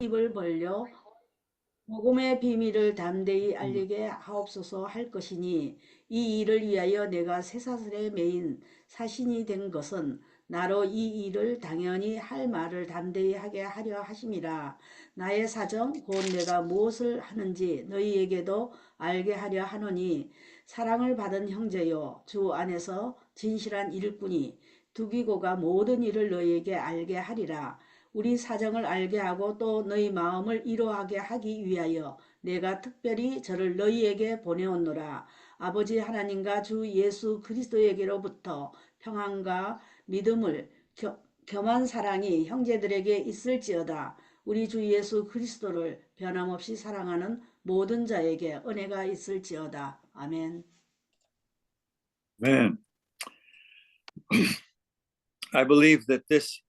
입을 벌려 복음의 비밀을 담대히 알리게 하옵소서 할 것이니 이 일을 위하여 내가 쇠사슬에 매인 사신이 된 것은 나로 이 일을 당연히 할 말을 담대히 하게 하려 하심이라. 나의 사정 곧 내가 무엇을 하는지 너희에게도 알게 하려 하노니 사랑을 받은 형제요 주 안에서 진실한 일꾼이 두기고가 모든 일을 너희에게 알게 하리라. 우리 사정을 알게 하고 또 너희 마음을 이로하게 하기 위하여 내가 특별히 저를 너희에게 보내었노라. 아버지 하나님과 주 예수 그리스도에게로부터 평안과 믿음을 겸한 사랑이 형제들에게 있을지어다. 우리 주 예수 그리스도를 변함없이 사랑하는 모든 자에게 은혜가 있을지어다. 아멘. Man, I believe that this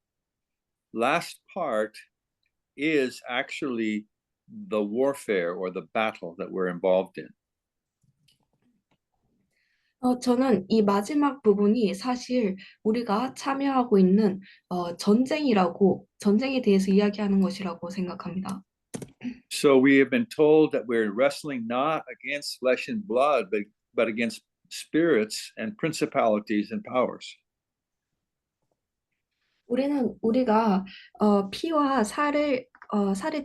last part is actually the warfare or the battle that we're involved in. 저는 이 마지막 부분이 사실 우리가 참여하고 있는 전쟁에 대해서 이야기하는 것이라고 생각합니다. So we have been told that we're wrestling not against flesh and blood, but against spirits and principalities and powers. 우리가 피와 살에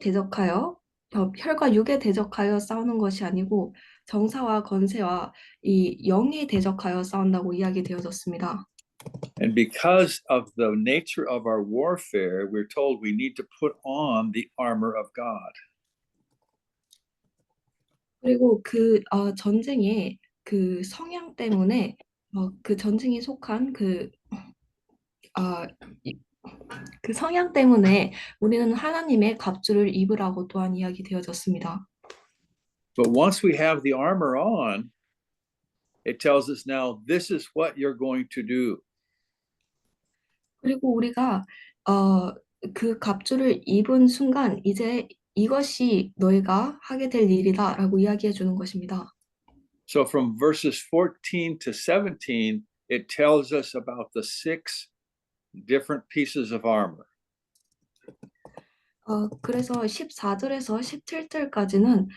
대적하여 혈과 육에 대적하여 싸우는 것이 아니고 정사와 권세와 이 영에 대적하여 싸운다고 이야기되어졌습니다. And because of the nature of our warfare, we're told we need to put on the armor of God. 그리고 전쟁의 그 성향 때문에 그 전쟁에 속한 그 성향 때문에 우리는 하나님의 갑주를 입으라고 또한 이야기되어졌습니다. But once we have the armor on, it tells us now this is what you're going to do. 그리고 우리가 그 갑주를 입은 순간 이제 이것이 너희가 하게 될 일이다라고 이야기해 주는 것입니다. So from verses 14 to 17, it tells us about the 6 different pieces of armor. 그래서 14절에서 17절까지는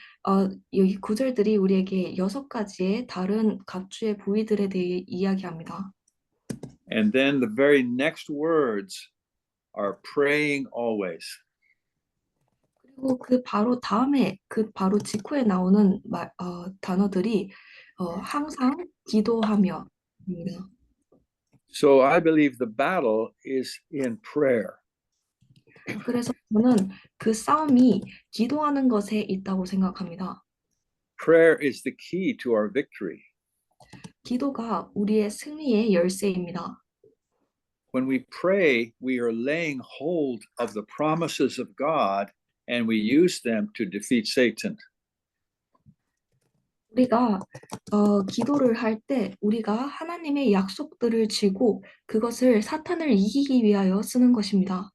여기 구절들이 우리에게 6가지의 다른 갑주의 부위들에 대해 이야기합니다. And then the very next words are praying always. 그리고 그 바로 다음에 그 바로 직후에 나오는 단어들이 항상 기도하며입니다. So I believe the battle is in prayer. 그래서 저는 그 싸움이 기도하는 것에 있다고 생각합니다. Prayer is the key to our victory. 기도가 우리의 승리의 열쇠입니다. When we pray, we are laying hold of the promises of God and we use them to defeat Satan. 우리가 기도를 할 때 우리가 하나님의 약속들을 쥐고 그것을 사탄을 이기기 위하여 쓰는 것입니다.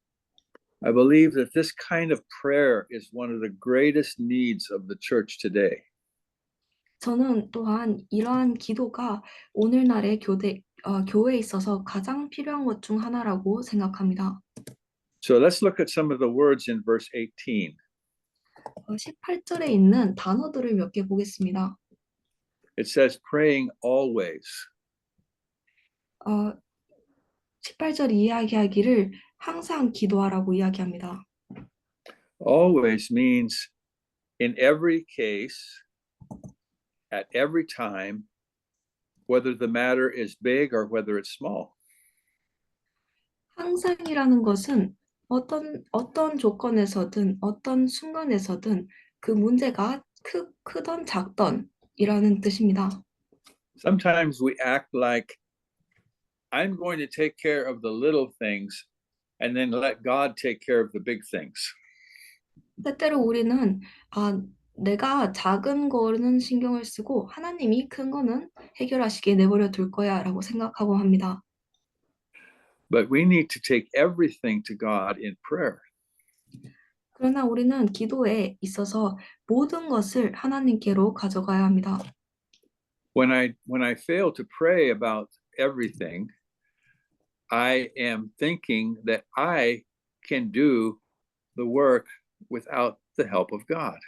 I believe that this kind of prayer is one of the greatest needs of the church today. 저는 또한 이러한 기도가 오늘날의 교회에 있어서 가장 필요한 것 중 하나라고 생각합니다. So let's look at some of the words in verse 18. 18절에 있는 단어들을 몇 개 보겠습니다. It says praying always. 18절 이야기하기를 항상 기도하라고 이야기합니다. Always means in every case, at every time, whether the matter is big or whether it's small. 항상이라는 것은 어떤 조건에서든 어떤 순간에서든 그 문제가 크던 작던이라는 뜻입니다. Sometimes we act like I'm going to take care of the little things and then let God take care of the big things. 때때로 우리는 내가 작은 거는 신경을 쓰고 하나님이 큰 거는 해결하시게 내버려 둘 거야라고 생각하고 합니다. But we need to take everything to God in prayer. 그러나 우리는 기도에 있어서 모든 것을 하나님께로 가져가야 합니다. When I fail to pray about everything, I am thinking that I can do the work without the help of God.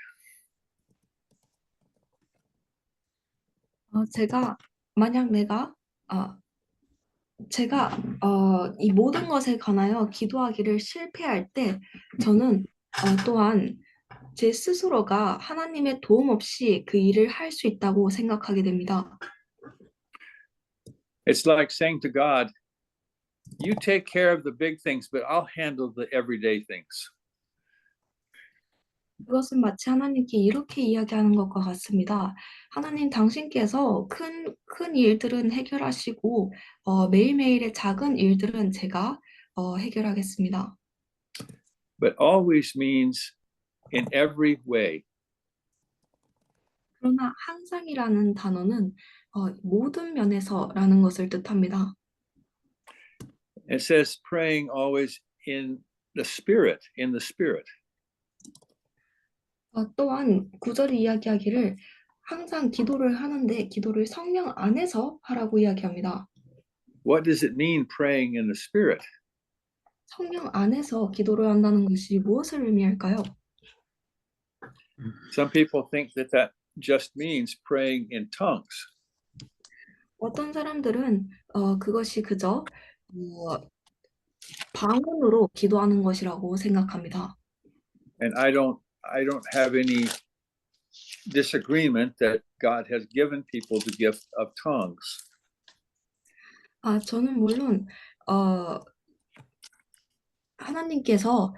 만약 제가 이 모든 것에 관하여 기도하기를 실패할 때 저는 또한 제 스스로가 하나님의 도움 없이 그 일을 할 수 있다고 생각하게 됩니다. It's like saying to God, you take care of the big things, but I'll handle the everyday things. 그것은 마치 하나님께 이렇게 이야기하는 것과 같습니다. 하나님 당신께서 큰 일들은 해결하시고 매일매일의 작은 일들은 제가 해결하겠습니다. But always means in every way. 그러나 항상이라는 단어는 모든 면에서라는 것을 뜻합니다. It says praying always in the Spirit, in the Spirit. 또한 구절이 이야기하기를 항상 기도를 하는데 기도를 성령 안에서 하라고 이야기합니다. What does it mean praying in the Spirit? 성령 안에서 기도를 한다는 것이 무엇을 의미할까요? Some people think that that just means praying in tongues. 어떤 사람들은 그것이 그저 방언으로 기도하는 것이라고 생각합니다. And I don't have any disagreement that God has given people the gift of tongues. 저는 물론 하나님께서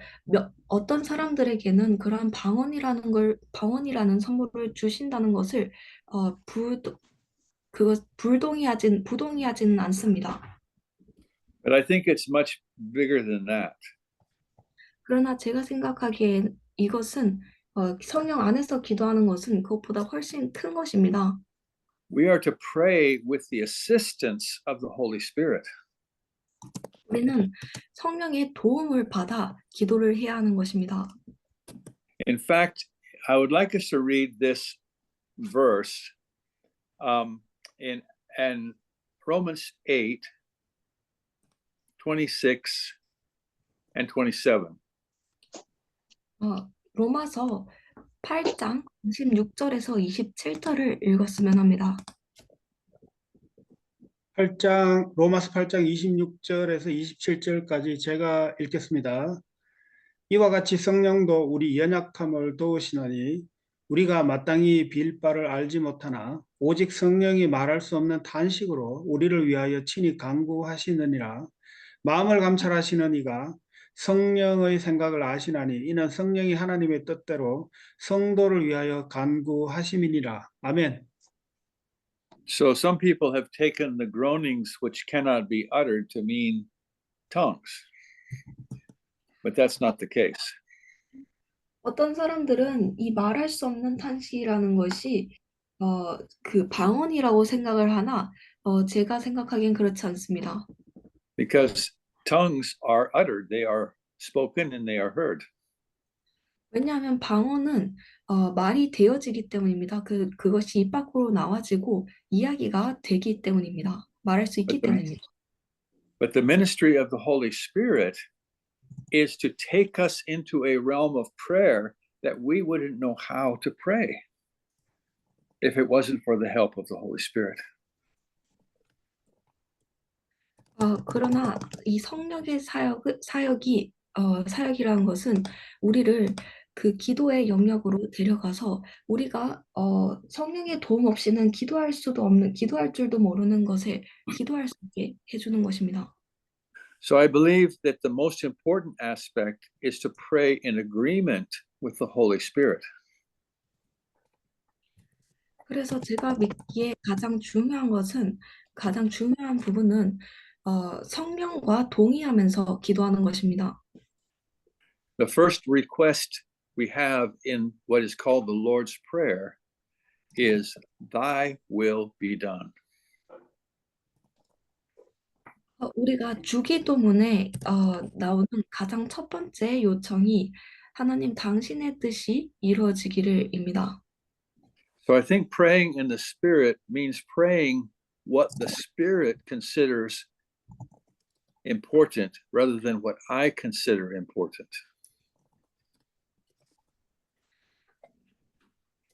어떤 사람들에게는 그러한 방언이라는 선물을 주신다는 것을 부동의하지는 않습니다. But I think it's much bigger than that. 그러나 제가 생각하기엔 이것은 성령 안에서 기도하는 것은 그것보다 훨씬 큰 것입니다. We are to pray with the assistance of the Holy Spirit. 우리는 성령의 도움을 받아 기도를 해야 하는 것입니다. In fact, I would like us to read this verse in Romans 8, 26 and 27. 로마서 8장 26절에서 27절을 읽었으면 합니다. 로마서 8장 26절에서 27절까지 제가 읽겠습니다. 이와 같이 성령도 우리 연약함을 도우시나니 우리가 마땅히 빌 바를 알지 못하나 오직 성령이 말할 수 없는 탄식으로 우리를 위하여 친히 간구하시느니라. 마음을 감찰하시는 이가 성령의 생각을 아시나니 이는 성령이 하나님의 뜻대로 성도를 위하여 간구하심이니라. 아멘. So some people have taken the groanings which cannot be uttered to mean tongues. But that's not the case. 어떤 사람들은 이 말할 수 없는 탄식이라는 것이 그 방언이라고 생각을 하나 제가 생각하기엔 그렇지 않습니다. Because tongues are uttered, they are spoken and they are heard. 왜냐하면 방언은 말이 되어지기 때문입니다. 그것이 입 밖으로 나와지고 이야기가 되기 때문입니다. 말할 수 있기 때문입니다. But the ministry of the Holy Spirit is to take us into a realm of prayer that we wouldn't know how to pray if it wasn't for the help of the Holy Spirit. 그러나 이 성령의 사역이라는 것은 우리를 그 기도의 영역으로 데려가서 우리가 성령의 도움 없이는 기도할 줄도 모르는 것에 기도할 수 있게 해주는 것입니다. So I believe that the most important aspect is to pray in agreement with the Holy Spirit. 그래서 제가 믿기에 가장 중요한 부분은 성령과 동의하면서 기도하는 것입니다. The first request we have in what is called the Lord's Prayer is, Thy will be done. 우리가 주기도문에 나오는 가장 첫 번째 요청이 하나님 당신의 뜻이 이루어지기를입니다. So I think praying in the Spirit means praying what the Spirit considers important rather than what I consider important.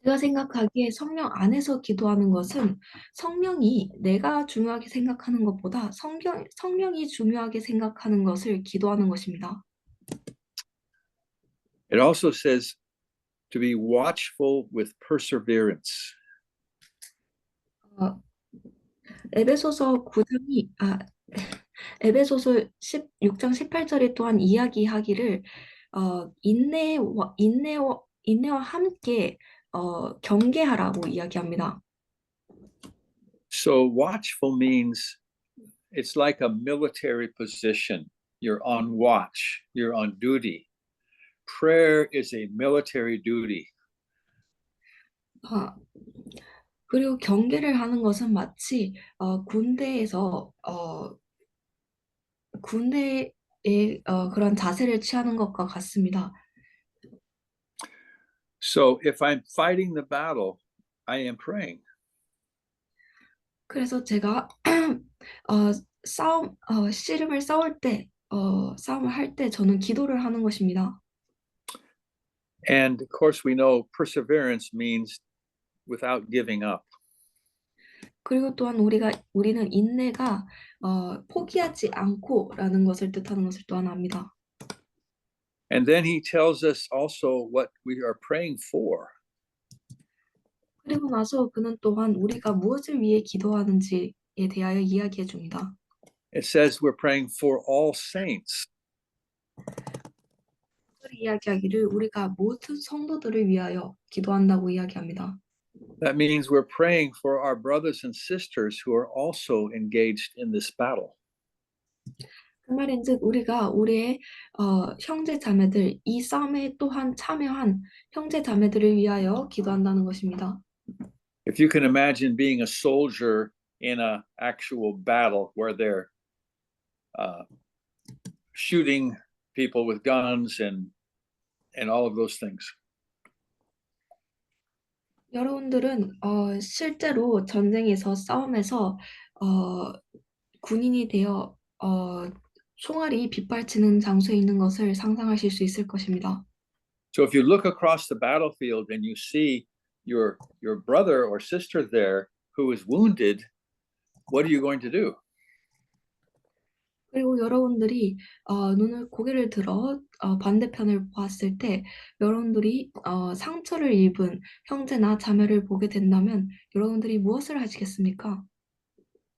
제가 생각하기에 성령 안에서 기도하는 것은 성령이 내가 중요하게 생각하는 것보다 성령이 중요하게 생각하는 것을 기도하는 것입니다. It also says to be watchful with perseverance. 어, 에베소서 9장이 에베소서 16장 18절에 또한 이야기하기를 인내와 함께 경계하라고 이야기합니다. So watchful means it's like a military position. You're on watch, you're on duty. Prayer is a military duty. 아, 그리고 경계를 하는 것은 마치 군대에서 군대의 그런 자세를 취하는 것과 같습니다. So if I'm fighting the battle, I am praying. 그래서 제가 씨름을 싸울 때 싸움을 할 때 저는 기도를 하는 것입니다. And of course, we know perseverance means without giving up. 그리고 또한 우리는 인내가 포기하지 않고라는 것을 뜻하는 것을 또한 압니다. And then he tells us also what we are praying for. 그리고 나서 그는 또한 우리가 무엇을 위해 기도하는지에 대하여 이야기해 줍니다. It says we're praying for all saints. 이야기하기를 우리가 모든 성도들을 위하여 기도한다고 이야기합니다. That means we're praying for our brothers and sisters who are also engaged in this battle. 그 말인즉 우리가 우리의 형제 자매들 이 싸움에 또한 참여한 형제 자매들을 위하여 기도한다는 것입니다. If you can imagine being a soldier in an actual battle where they're shooting people with guns and all of those things. 여러분들은 실제로 전쟁에서 싸움에서 군인이 되어 총알이 빗발치는 장소에 있는 것을 상상하실 수 있을 것입니다. So if you look across the battlefield and you see your brother or sister there who is wounded, what are you going to do? 그리고 여러분들이 고개를 들어 반대편을 보았을 때 여러분들이 상처를 입은 형제나 자매를 보게 된다면 여러분들이 무엇을 하시겠습니까?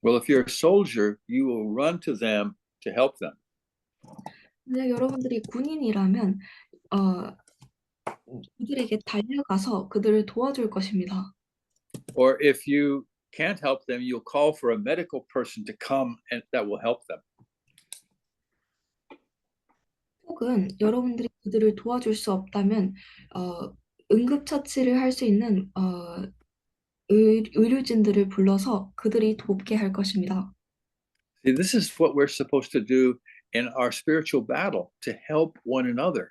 Well, if you're a soldier, you will run to them to help them. 근데 여러분들이 군인이라면 그들에게 달려가서 그들을 도와줄 것입니다. Or if you can't help them, you'll call for a medical person to come and that will help them. 혹은 여러분들이 그들을 도와줄 수 없다면 응급처치를 할 수 있는 의료진들을 불러서 그들이 돕게 할 것입니다. See, this is what we're supposed to do in our spiritual battle to help one another.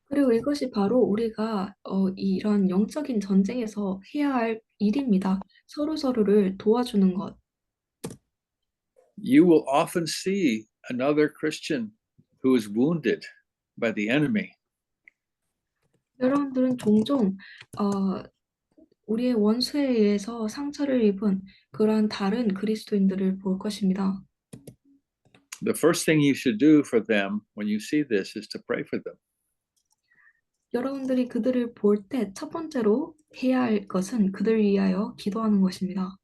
그리고 이것이 바로 우리가 이런 영적인 전쟁에서 해야 할 일입니다. 서로서로를 도와주는 것. You will often see another Christian who is wounded by the enemy. 여러분들은 종종 우리의 원수에 의해서 상처를 입은 그러한 다른 그리스도인들을 볼 것입니다. The first thing you should do for them when you see this is to pray for them. 여러분들이 그들을 볼 때 첫 번째로 해야 할 것은 그들을 위하여 기도하는 것입니다.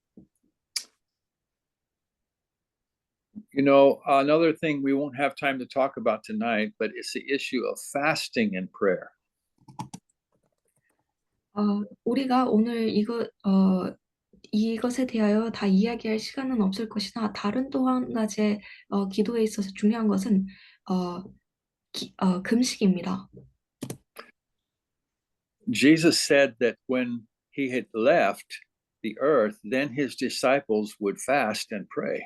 You know, another thing we won't have time to talk about tonight, but it's the issue of fasting and prayer. 우리가 오늘 이것에 대하여 다 이야기할 시간은 없을 것이나 다른 또 한 가지의 기도에 있어서 중요한 것은 금식입니다. Jesus said that when he had left the earth, then his disciples would fast and pray.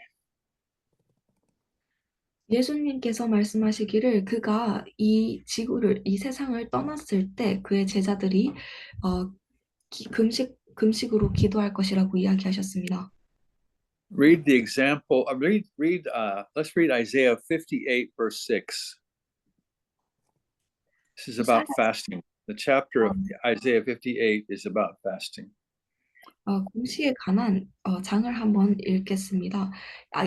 예수님께서 말씀하시기를 그가 이 세상을 떠났을 때 그의 제자들이 금식으로 기도할 것이라고 이야기하셨습니다. Read the example. Let's read Isaiah 58, verse 6. This is about fasting. The chapter of Isaiah 58 is about fasting. 금식에 관한 장을 한번 읽겠습니다.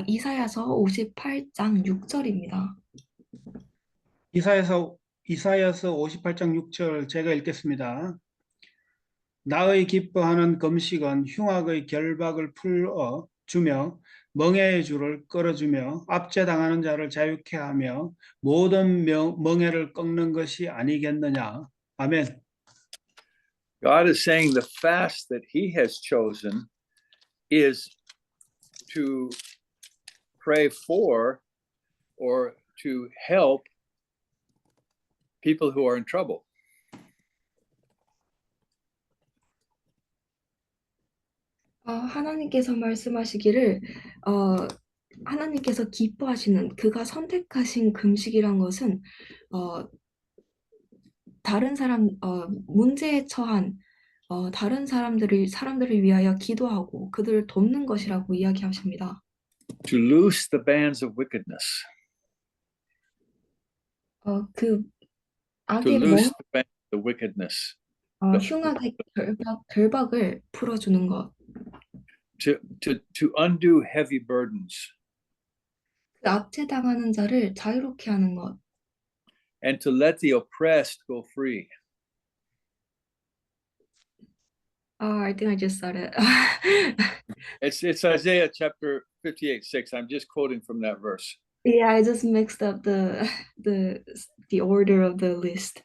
이사야서 58장 6절입니다. 이사야서 58장 6절 제가 읽겠습니다. 나의 기뻐하는 금식은 흉악의 결박을 풀어 주며 멍에의 줄을 끌어주며 압제당하는 자를 자유케 하며 모든 멍에를 꺾는 것이 아니겠느냐. 아멘. God is saying the fast that he has chosen is to pray for or to help people who are in trouble. 하나님께서 말씀하시기를 하나님께서 기뻐하시는 그가 선택하신 금식이란 것은 다른 사람 문제에 처한 다른 사람들을 위하여 기도하고 그들을 돕는 것이라고 이야기하십니다. To loose the bands of wickedness. 그 To 악의 loose the bands of wickedness. 흉악의 결박을 풀어주는 것. To undo heavy burdens. 그 압제당하는 자를 자유롭게 하는 것. And to let the oppressed go free. I think I just said it. It's Isaiah chapter 58:6. I'm just quoting from that verse. Yeah, I just mixed up the order of the list.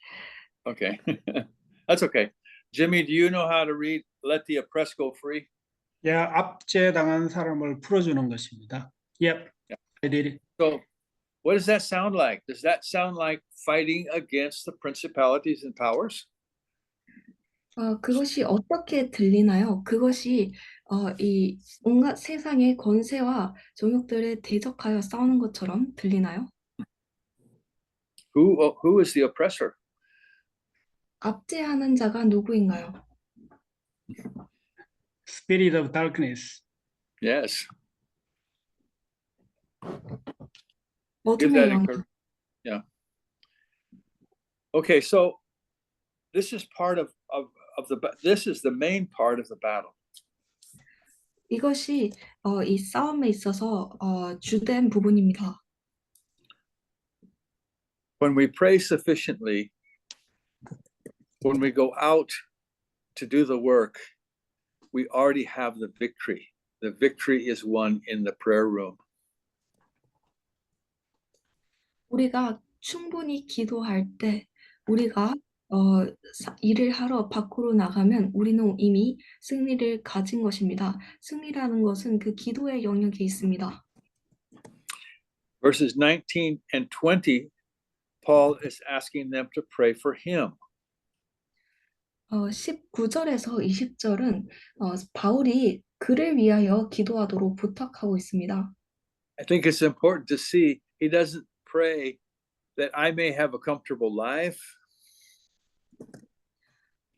Okay. That's okay. Jimmy, do you know how to read let the oppressed go free? 야, 압제당한 사람을 풀어주는 것입니다. Yep, I did it. So what does that sound like? Does that sound like fighting against the principalities and powers? 그것이 어떻게 들리나요? 그것이 이 온갖 세상의 권세와 정욕들에 대적하여 싸우는 것처럼 들리나요? Who is the oppressor? 압제하는 자가 누구인가요? Spirit of darkness. Yes. Give 어둠의 that 영역. encouragement. Yeah. Okay, so this is part of this is the main part of the battle. 이것이 이 싸움에 있어서 주된 부분입니다. When we pray sufficiently, when we go out to do the work, we already have the victory. The victory is won in the prayer room. 우리가 충분히 기도할 때 우리가 일을 하러 밖으로 나가면 우리는 이미 승리를 가진 것입니다. 승리라는 것은 그 기도의 영역에 있습니다. Verses 19 and 20, Paul is asking them to pray for him. 19절에서 20절은 바울이 그를 위하여 기도하도록 부탁하고 있습니다. I think it's important to see he doesn't pray that I may have a comfortable life.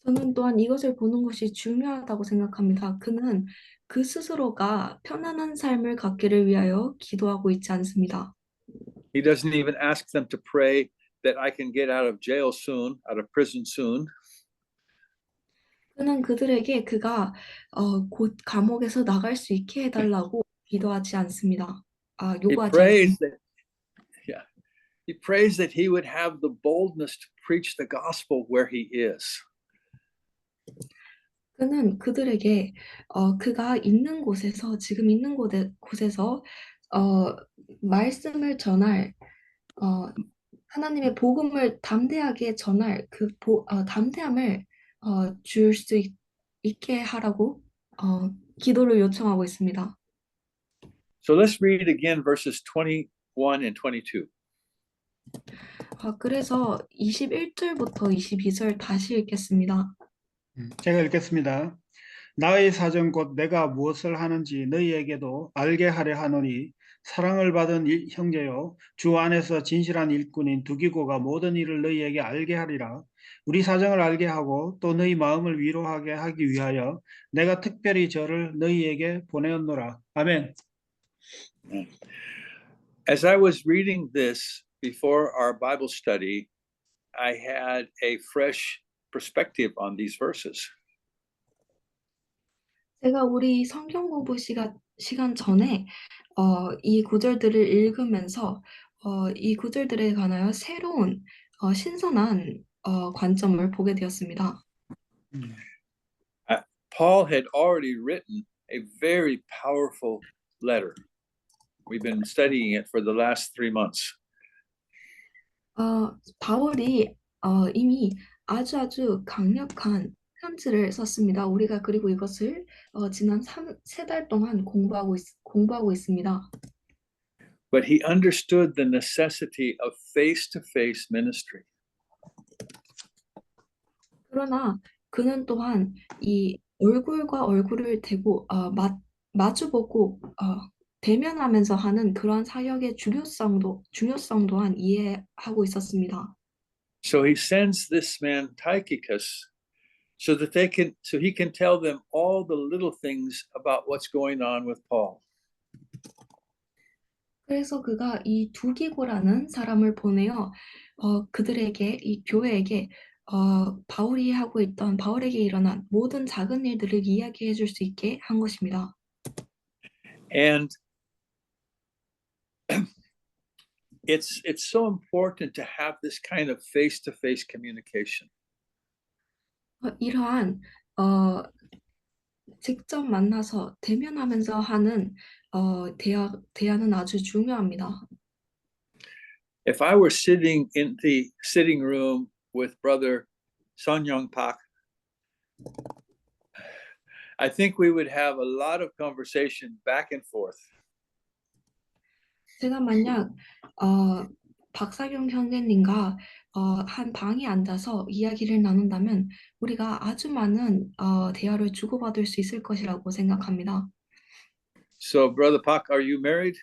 저는 또한 이것을 보는 것이 중요하다고 생각합니다. 그는 그 스스로가 편안한 삶을 갖기를 위하여 기도하고 있지 않습니다. He doesn't even ask them to pray that I can get out of jail soon, out of prison soon. 그는 그들에게 그가 곧 감옥에서 나갈 수 있게 해달라고 기도하지 않습니다. He 요구하지 prays 않습니다. that, yeah, he prays that he would have the boldness to preach the gospel where he is. 그는 그들에게 그가 있는 곳에서 지금 있는 곳에서 말씀을 전할 하나님의 복음을 담대하게 전할 그 담대함을 줄 수 있게 하라고 기도를 요청하고 있습니다. So let's read again verses 21 and 22. 그래서 21절부터 22절 다시 읽겠습니다. 제가 읽겠습니다. 나의 사정 곧 내가 무엇을 하는지 너희에게도 알게 하려 하노니 사랑을 받은 형제요 주 안에서 진실한 일꾼인 두기고가 모든 일을 너희에게 알게 하리라. 우리 사정을 알게 하고 또 너희 마음을 위로하게 하기 위하여 내가 특별히 저를 너희에게 보내었노라. 아멘. As I was reading this before our Bible study, I had a fresh perspective on these verses. 제가 우리 성경 공부 시간 전에 이 구절들을 읽으면서 이 구절들에 관하여 새로운 신선한 관점을 보게 되었습니다. Paul had already written a very powerful letter. We've been studying it for the last 3 months. 바울이 이미 아주 강력한 편지를 썼습니다. 우리가 그리고 이것을 지난 3달 동안 공부하고 있습니다. But he understood the necessity of face-to-face ministry. 그러나 그는 또한 이 얼굴과 얼굴을 대고 마주보고 대면하면서 하는 그러한 사역의 중요성 또한 이해하고 있었습니다. So he sends this man Tychicus so he can tell them all the little things about what's going on with Paul. 그래서 그가 이 두기고라는 사람을 보내어 그들에게 이 교회에게 바울에게 일어난 모든 작은 일들을 이야기해 줄 수 있게 한 것입니다. And it's so important to have this kind of face-to-face communication. 이러한 직접 만나서 대면하면서 하는 대화는 아주 중요합니다. If I were sitting in the sitting room with Brother Son Young Pak, I think we would have a lot of conversation back and forth. 제가 만약 박사경 형제님과 한 방에 앉아서 이야기를 나눈다면 우리가 아주 많은 대화를 주고받을 수 있을 것이라고 생각합니다. So, Brother Pak, are you married?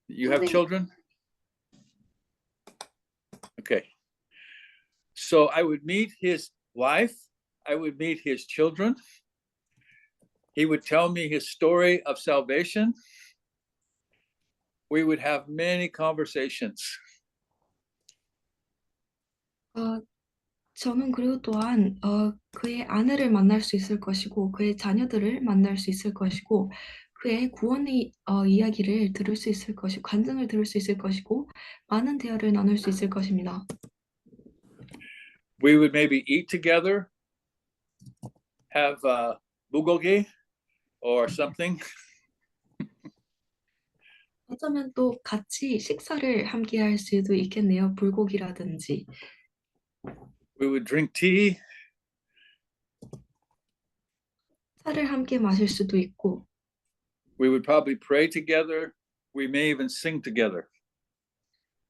You have 선생님. children? Okay. So I would meet his wife. I would meet his children. He would tell me his story of salvation. We would have many conversations. 저는 그리고 또한 그의 아내를 만날 수 있을 것이고 그의 자녀들을 만날 수 있을 것이고 그의 구원의 이야기를 들을 수 있을 것이고 간증을 들을 수 있을 것이고 많은 대화를 나눌 수 있을 것입니다. We would maybe eat together, have bulgogi or something. 어쩌면 또 같이 식사를 함께 할 수도 있겠네요. 불고기라든지. We would drink tea. 차를 함께 마실 수도 있고 We would probably pray together. We may even sing together.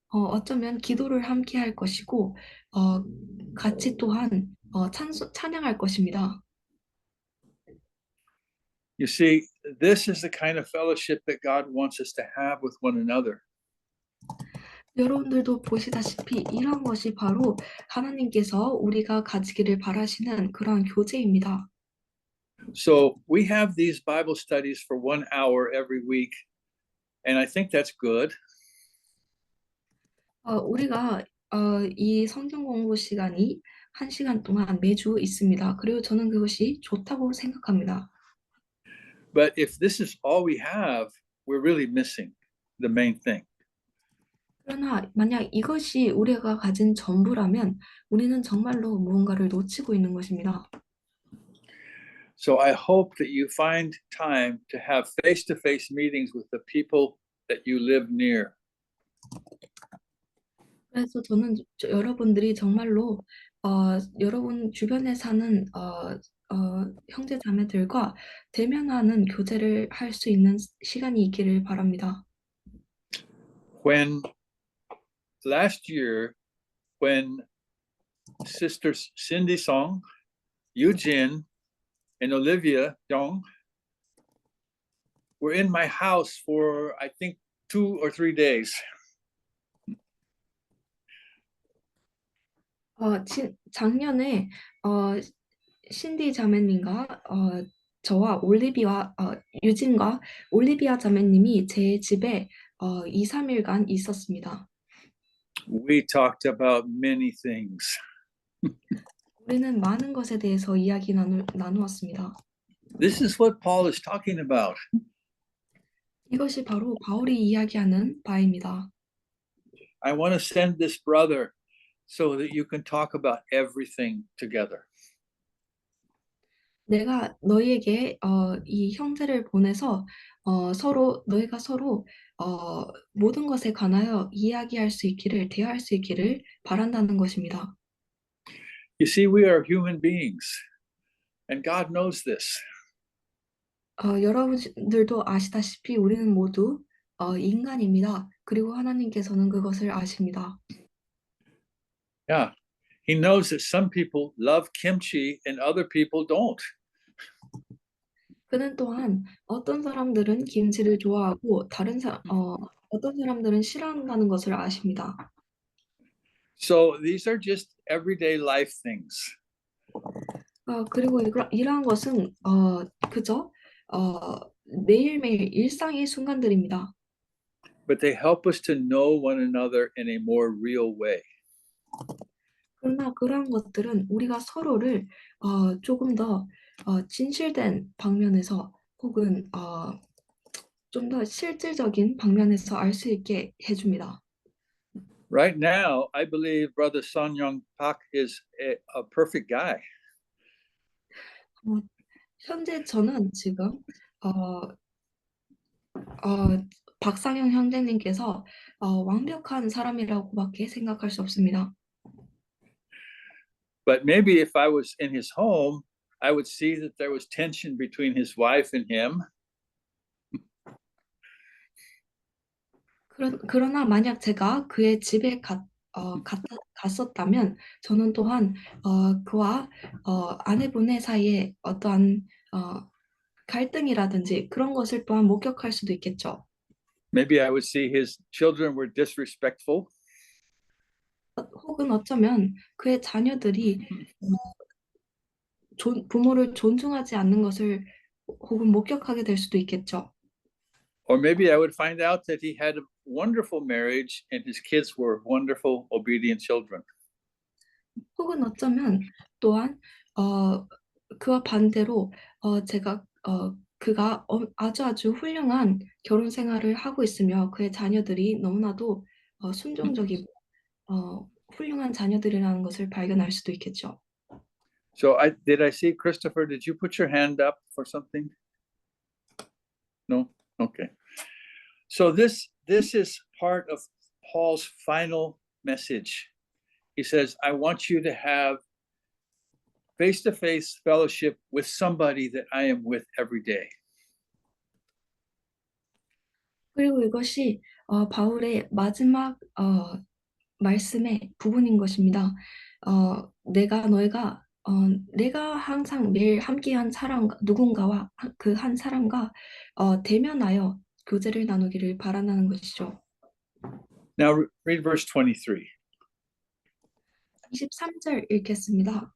어쩌면 기도를 함께 할 것이고 같이 또한 찬양할 것입니다. You see, this is the kind of fellowship that God wants us to have with one another. 여러분들도 보시다시피 이런 것이 바로 하나님께서 우리가 가지기를 바라시는 그러한 교제입니다. So we have these Bible studies for 1 hour every week, and I think that's good. 우리가 이 성경 공부 시간이 1시간 동안 매주 있습니다. 그리고 저는 그것이 좋다고 생각합니다. But if this is all we have, we're really missing the main thing. 그러나 만약 이것이 우리가 가진 전부라면 우리는 정말로 무언가를 놓치고 있는 것입니다. So I hope that you find time to have face-to-face meetings with the people that you live near. 그래서 저는 여러분들이 정말로 여러분 주변에 사는 형제 자매들과 대면하는 교제를 할 수 있는 시간이 있기를 바랍니다. When last year, when sisters Cindy Song, Eugene, and Olivia Dong were in my house for, I think, 2 or 3 days. 작년에 신디 자매님과 저와 유진과 올리비아 자매님이 제 집에 2, 3일간 있었습니다. We talked about many things. 우리는 많은 것에 대해서 나누었습니다. This is what Paul is talking about. 이것이 바로 바울이 이야기하는 바입니다. I want to send this brother so that you can talk about everything together. 내가 너희에게 이 형제를 보내서 너희가 서로 모든 것에 관하여 이야기할 수 있기를, 대화할 수 있기를 바란다는 것입니다. You see, we are human beings, and God knows this. 여러분들도 아시다시피 우리는 모두 인간입니다. 그리고 하나님께서는 그것을 아십니다. Yeah. He knows that some people love kimchi and other people don't. 그는 또한 어떤 사람들은 김치를 좋아하고 어떤 사람들은 싫어한다는 것을 아십니다. So these are just everyday life things. 그리고 이러한 것은 그저 매일매일 일상의 순간들입니다. But they help us to know one another in a more real way. 그러나 그러한 것들은 우리가 서로를 조금 더 진실된 방면에서 혹은 좀 더 실질적인 방면에서 알 수 있게 해줍니다. Right now, I believe Brother Son Young Pak is a perfect guy. 현재 저는 지금 박상영 형제님께서 완벽한 사람이라고밖에 생각할 수 없습니다. But maybe if I was in his home, I would see that there was tension between his wife and him. 그러나 만약 제가 그의 집에 갔었다면 저는 또한 그와 아내분의 사이에 어떠한 갈등이라든지 그런 것을 또한 목격할 수도 있겠죠. Maybe I would see his children were disrespectful. 혹은 어쩌면 그의 자녀들이 부모를 존중하지 않는 것을 혹은 목격하게 될 수도 있겠죠. Or maybe I would find out that he had a wonderful marriage and his kids were wonderful, obedient children. 혹은 어쩌면 또한 그와 반대로 그가 아주 훌륭한 결혼 생활을 하고 있으며 그의 자녀들이 너무나도 순종적이고 훌륭한 자녀들이라는 것을 발견할 수도 있겠죠. So did I see Christopher? Did you put your hand up for something? No? Okay. So this is part of Paul's final message. He says, I want you to have face-to-face fellowship with somebody that I am with every day. 그리고 이것이 바울의 마지막 말씀의 부분인 것입니다. 내가 항상 매일 함께한 누군가와 그 한 사람과 대면하여 교제를 나누기를 바란다는 것이죠. Now read verse 23. 23절 읽겠습니다.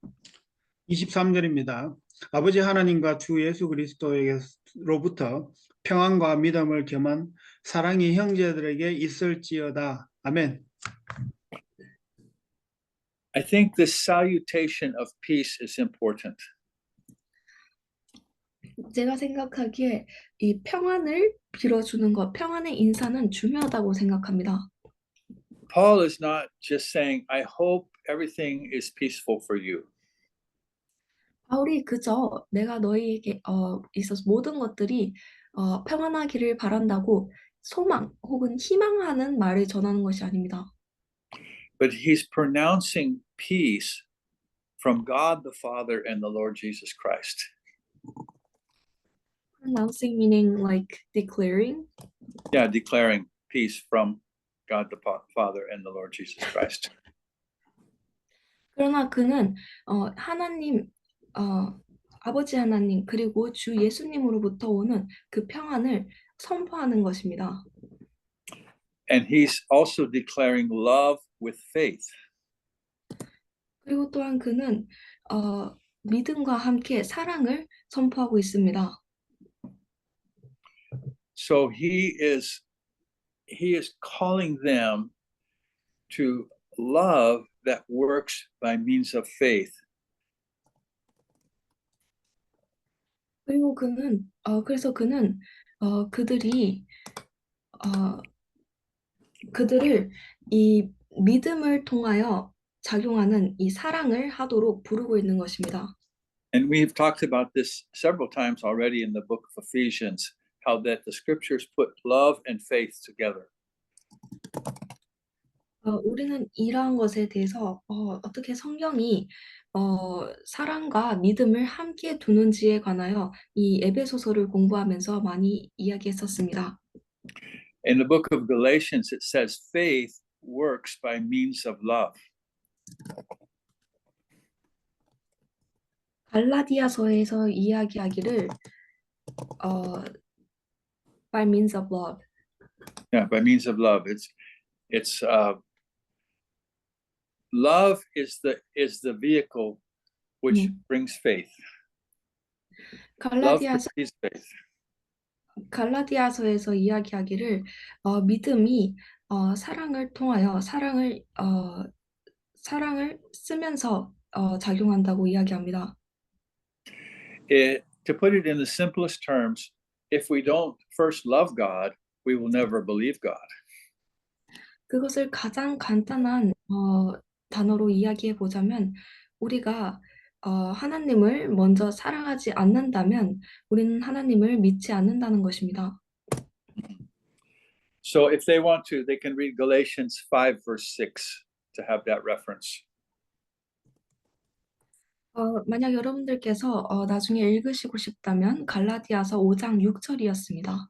23절입니다. 아버지 하나님과 주 예수 그리스도에게로부터 평안과 믿음을 겸한 사랑이 형제들에게 있을지어다. 아멘. I think this salutation of peace is important. 제가 생각하기에 이 평안을 빌어주는 것, 평안의 인사는 중요하다고 생각합니다. Paul is not just saying, I hope everything is peaceful for you. 바울이 그저 내가 너희에게 있어서 모든 것들이 평안하기를 바란다고 소망 혹은 희망하는 말을 전하는 것이 아닙니다. But he's pronouncing peace from God the Father and the Lord Jesus Christ. Pronouncing meaning like declaring. Yeah, declaring peace from God the Father and the Lord Jesus Christ. 그러나 그는 하나님 아버지 하나님 그리고 주 예수님으로부터 오는 그 평안을 선포하는 것입니다. And he's also declaring love with faith. 그리고 또한 그는 믿음과 함께 사랑을 선포하고 있습니다. So he is calling them to love that works by means of faith. 그리고 그래서 그는 그들이 그들을 이 믿음을 통하여 작용하는 이 사랑을 하도록 부르고 있는 것입니다. And we've talked about this several times already in the book of Ephesians, how that the scriptures put love and faith together. 우리는 이러한 것에 대해서 어떻게 성경이 사랑과 믿음을 함께 두는지에 관하여 이 에베소서를 공부하면서 많이 이야기했었습니다. In the book of Galatians, it says faith works by means of love. 갈라디아서에서 이야기하기를 by means of love. Yeah, by means of love. It's love is the vehicle which brings faith. Love precedes faith. 갈라디아서에서 이야기하기를 믿음이 사랑을 통하여 사랑을 쓰면서 작용한다고 이야기합니다. To put it in the simplest terms, if we don't first love God, we will never believe God. 그것을 가장 간단한 단어로 이야기해 보자면 우리가 하나님을 먼저 사랑하지 않는다면 우리는 하나님을 믿지 않는다는 것입니다. So if they want to, they can read Galatians 5 verse 6 to have that reference. 만약 여러분들께서 나중에 읽으시고 싶다면 갈라디아서 5장 6절이었습니다.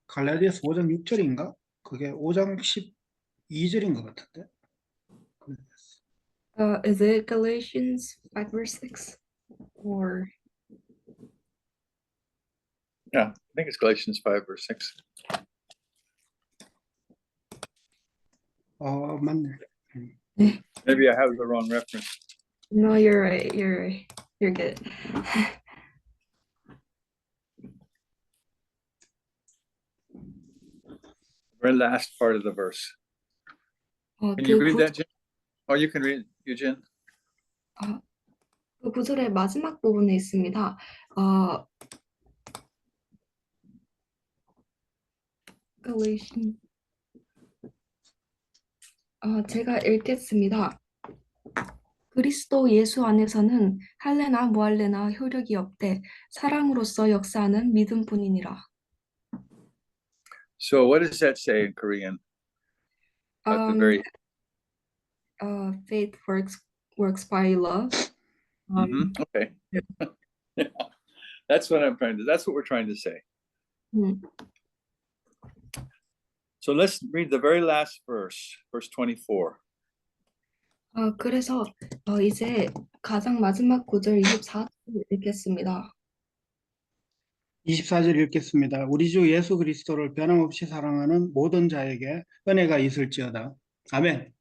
갈라디아서 5장 6절인가? 그게 5장 12절인 것 같은데. Is it Galatians 5 verse 6? Or Yeah, I think it's Galatians 5 verse 6. 맞네. Maybe I have the wrong reference. No, you're right. You're right. You're good. Very last part of the verse. Can you read that, Jen? Or you can read, Eugene. 그 구절의 마지막 부분에 있습니다. Galatians. 제가 읽겠습니다. 그리스도 예수 안에서는 할례나 무할례나 효력이 없되 사랑으로서 역사하는 믿음뿐이니라. So what does that say in Korean? At the very Faith works by love. okay. Yeah. That's what we're trying to say. So let's read the very last verse 24. 그래서 이제 가장 마지막 구절 24절 읽겠습니다. 24절 읽겠습니다. 우리 주 예수 그리스도를 변함없이 사랑하는 모든 자에게 은혜가 있을지어다. 아멘.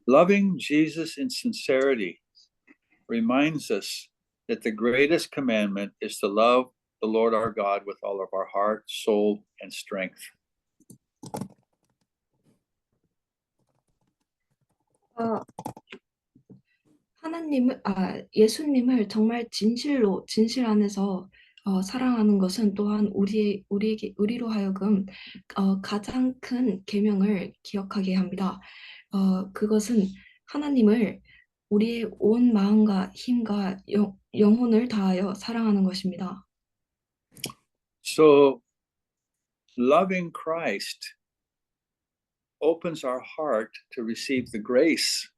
Loving Jesus in sincerity reminds us that the greatest commandment is to love the Lord our God with all of our heart, soul, and strength. 예수님을 정말 진실 안에서 사랑하는 것은 또한 우리로 하여금 가장 큰 계명을 기억하게 합니다. 그것은 하나님을 우리의 온 마음과 힘과 영혼을 다하여 사랑하는 것입니다. So loving Christ opens our heart to receive the grace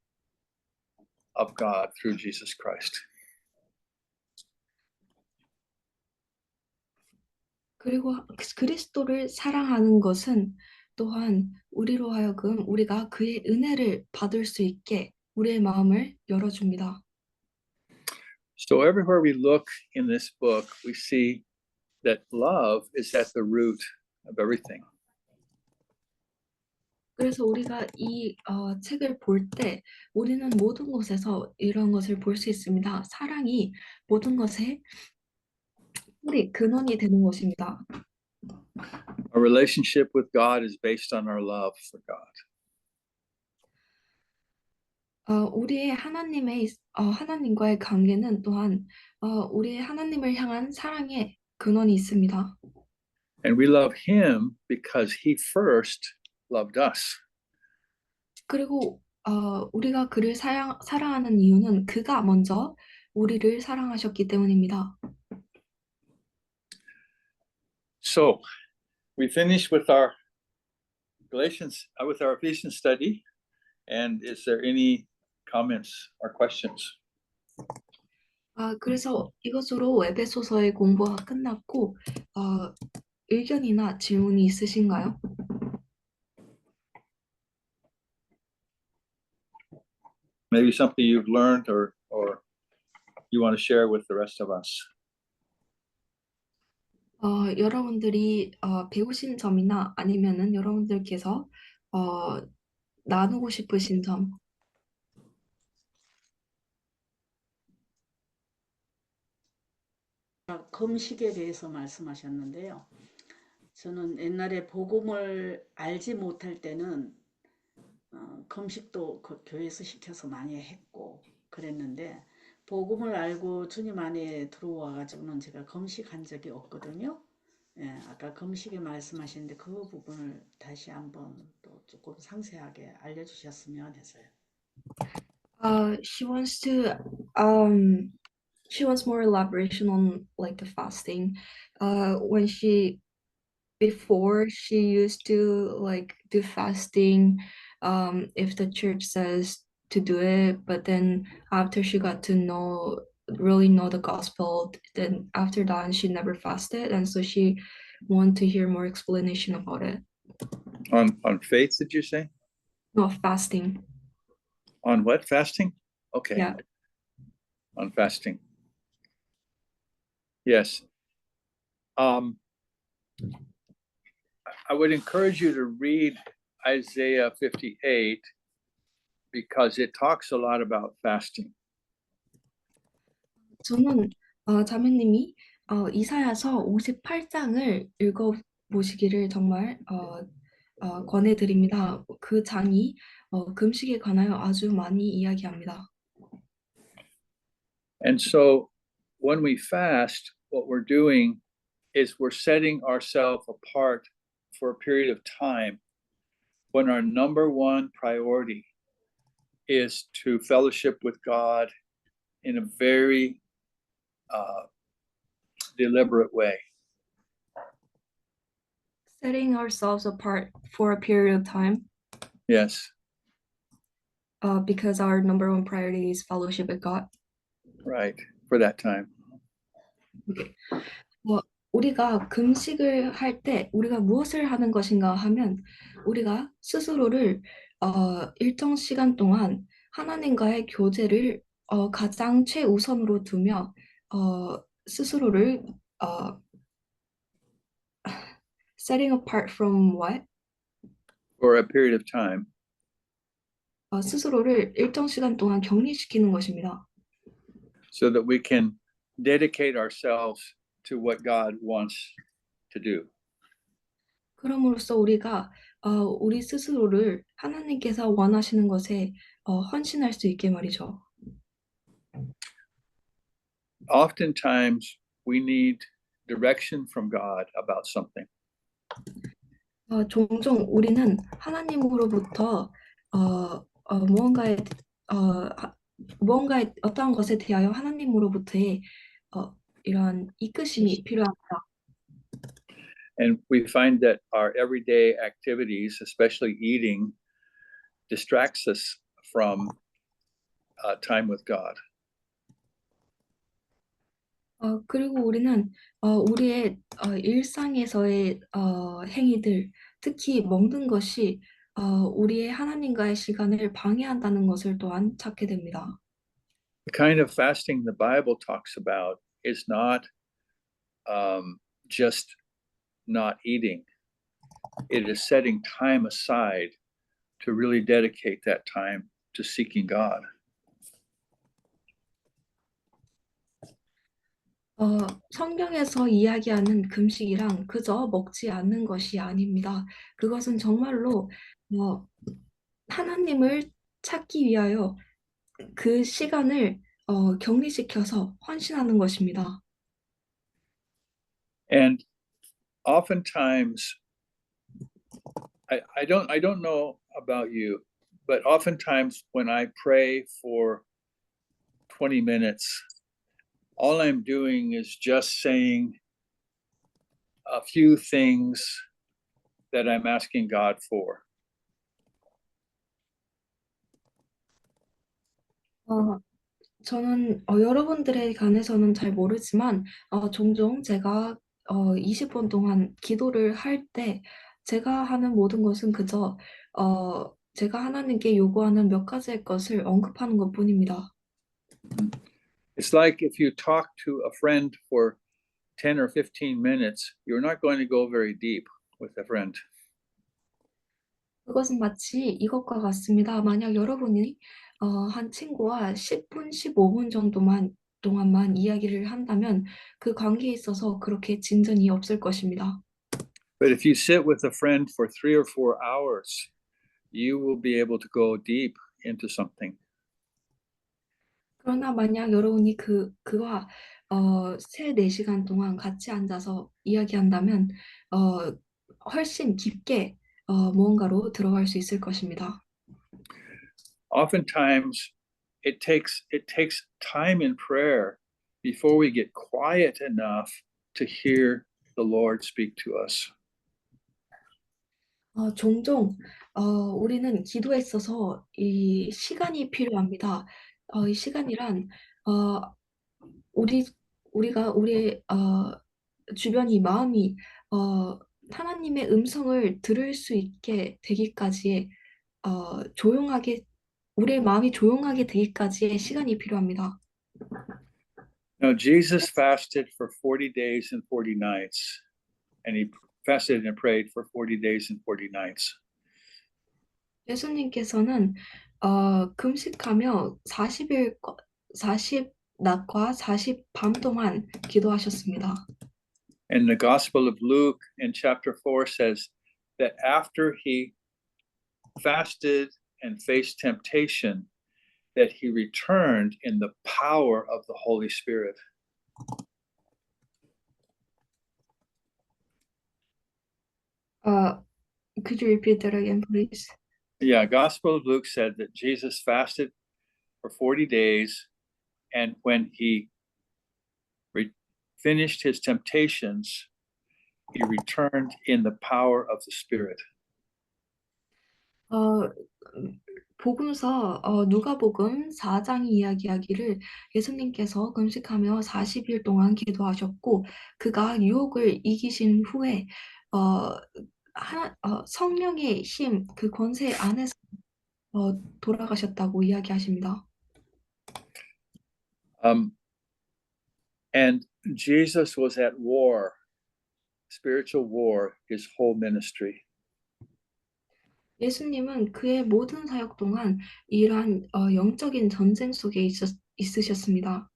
of God through Jesus Christ. 그리고 그리스도를 사랑하는 것은 또한 우리로 하여금 우리가 그의 은혜를 받을 수 있게 우리의 마음을 열어줍니다. So everywhere we look in this book, we see that love is at the root of everything. 그래서 우리가 이 책을 볼 때 우리는 모든 곳에서 이런 것을 볼 수 있습니다. 사랑이 모든 것의 우리 근원이 되는 것입니다. Our relationship with God is based on our love for God. 우리의 하나님과의 관계는 또한 우리의 하나님을 향한 사랑의 근원이 있습니다. And we love him because he first loved us. 그리고 우리가 그를 사랑하는 이유는 그가 먼저 우리를 사랑하셨기 때문입니다. So we finished with our with our Ephesians study. And is there any comments or questions? 그래서 이것으로 에베소서의 공부가 끝났고 의견이나 질문이 있으신가요? Maybe something you've learned or you want to share with the rest of us? 여러분들이 배우신 점이나 아니면은 여러분들께서 나누고 싶으신 점. 금식에 대해서 말씀하셨는데요. 저는 옛날에 복음을 알지 못할 때는 금식도 그 교회에서 시켜서 많이 했고 그랬는데 복음을 알고 주님 안에 들어와 가지고는 제가 금식한 적이 없거든요. 예, 아까 금식에 말씀하셨는데 그 부분을 다시 한번 또 조금 상세하게 알려주셨으면 해서요. She wants more elaboration on like the fasting. When before she used to like do fasting, if the church says to do it, but then after she got to really know the gospel, then after that she never fasted, and so she wanted to hear more explanation about it. On faith, did you say? No, fasting. On what? Fasting? Okay. Yeah. On fasting. Yes. I would encourage you to read Isaiah 58 because it talks a lot about fasting. 저는 자매님이 이사야서 58장을 읽어보시기를 정말 권해드립니다. 그 장이 금식에 관하여 아주 많이 이야기합니다. And so when we fast, what we're doing is we're setting ourselves apart for a period of time when our number one priority is to fellowship with God in a very deliberate way. Setting ourselves apart for a period of time Yes, because our number one priority is fellowship with God. right, for that time. 우리가 금식을 할 때 우리가 무엇을 하는 것인가 하면 우리가 스스로를 일정 시간 동안 하나님과의 교제를 가장 최우선으로 두며 스스로를 setting apart from what? For a period of time. 스스로를 일정 시간 동안 격리시키는 것입니다. So that we can dedicate ourselves to what God wants to do. 그럼으로써 우리가 우리 스스로를 하나님께서 원하시는 것에 헌신할 수 있게 말이죠. Oftentimes we need direction from God about something. 종종 우리는 하나님으로부터 무언가에 어떠한 것에 대하여 하나님으로부터의 이러한 이끄심이 필요합니다. And we find that our everyday activities, especially eating, distracts us from time with God. 그리고 우리는 우리의 일상에서의 행위들, 특히 먹는 것이 우리의 하나님과의 시간을 방해한다는 것을 또한 찾게 됩니다. The kind of fasting the Bible talks about is not just not eating. It is setting time aside to really dedicate that time to seeking God. 성경에서 이야기하는 금식이랑 그저 먹지 않는 것이 아닙니다. 그것은 정말로 어, 하나님을 찾기 위하여 그 시간을 격리시켜서 헌신하는 것입니다. And oftentimes, I don't know about you, but oftentimes when I pray for 20 minutes, all I'm doing is just saying a few things that I'm asking God for. 어, 저는 여러분들에 관해서는 잘 모르지만 종종 제가 20분 동안 기도를 할 때 제가 하는 모든 것은 그저 제가 하나님께 요구하는 몇 가지의 것을 언급하는 것뿐입니다. It's like if you talk to a friend for 10 or 15 minutes, you're not going to go very deep with a friend. 그것은 마치 이것과 같습니다. 만약 여러분이 한 친구와 10분, 15분 동안만 이야기를 한다면 그 관계에 있어서 그렇게 진전이 없을 것입니다. But if you sit with a friend for 3 or 4 hours, you will be able to go deep into something. 그러나 만약 여러분이 그와 3, 4시간 동안 같이 앉아서 이야기한다면 훨씬 깊게 무언가로 들어갈 수 있을 것입니다. Oftentimes, it takes time in prayer before we get quiet enough to hear the Lord speak to us. 종종 우리는 기도에 있어서 이 시간이 필요합니다. 이 시간이란 어, 우리 우리가 우리의 주변이 마음이 하나님의 음성을 들을 수 있게 되기까지의 조용하게 우리의 마음이 조용하게 되기까지의 시간이 필요합니다. Now, Jesus fasted for 40 days and 40 nights, and he fasted and prayed for 40 days and 40 nights. 예수님께서는 금식하며 40낮과 40밤 동안 기도하셨습니다. And the Gospel of Luke in chapter 4 says that after he fasted and faced temptation, that he returned in the power of the Holy Spirit. Could you repeat that again, please? Yeah, Gospel of Luke said that Jesus fasted for 40 days, and when he finished his temptations, he returned in the power of the Spirit. 복음서 누가복음 4장이 이야기하기를 예수님께서 금식하며 40일 동안 기도하셨고 그가 유혹을 이기신 후에 성령의 힘, 그 권세 안에서 돌아가셨다고 이야기하십니다. And Jesus was at war, spiritual war, his whole ministry. 예수님은 그의 모든 사역 동안 이러한 영적인 전쟁 속에 있으셨습니다.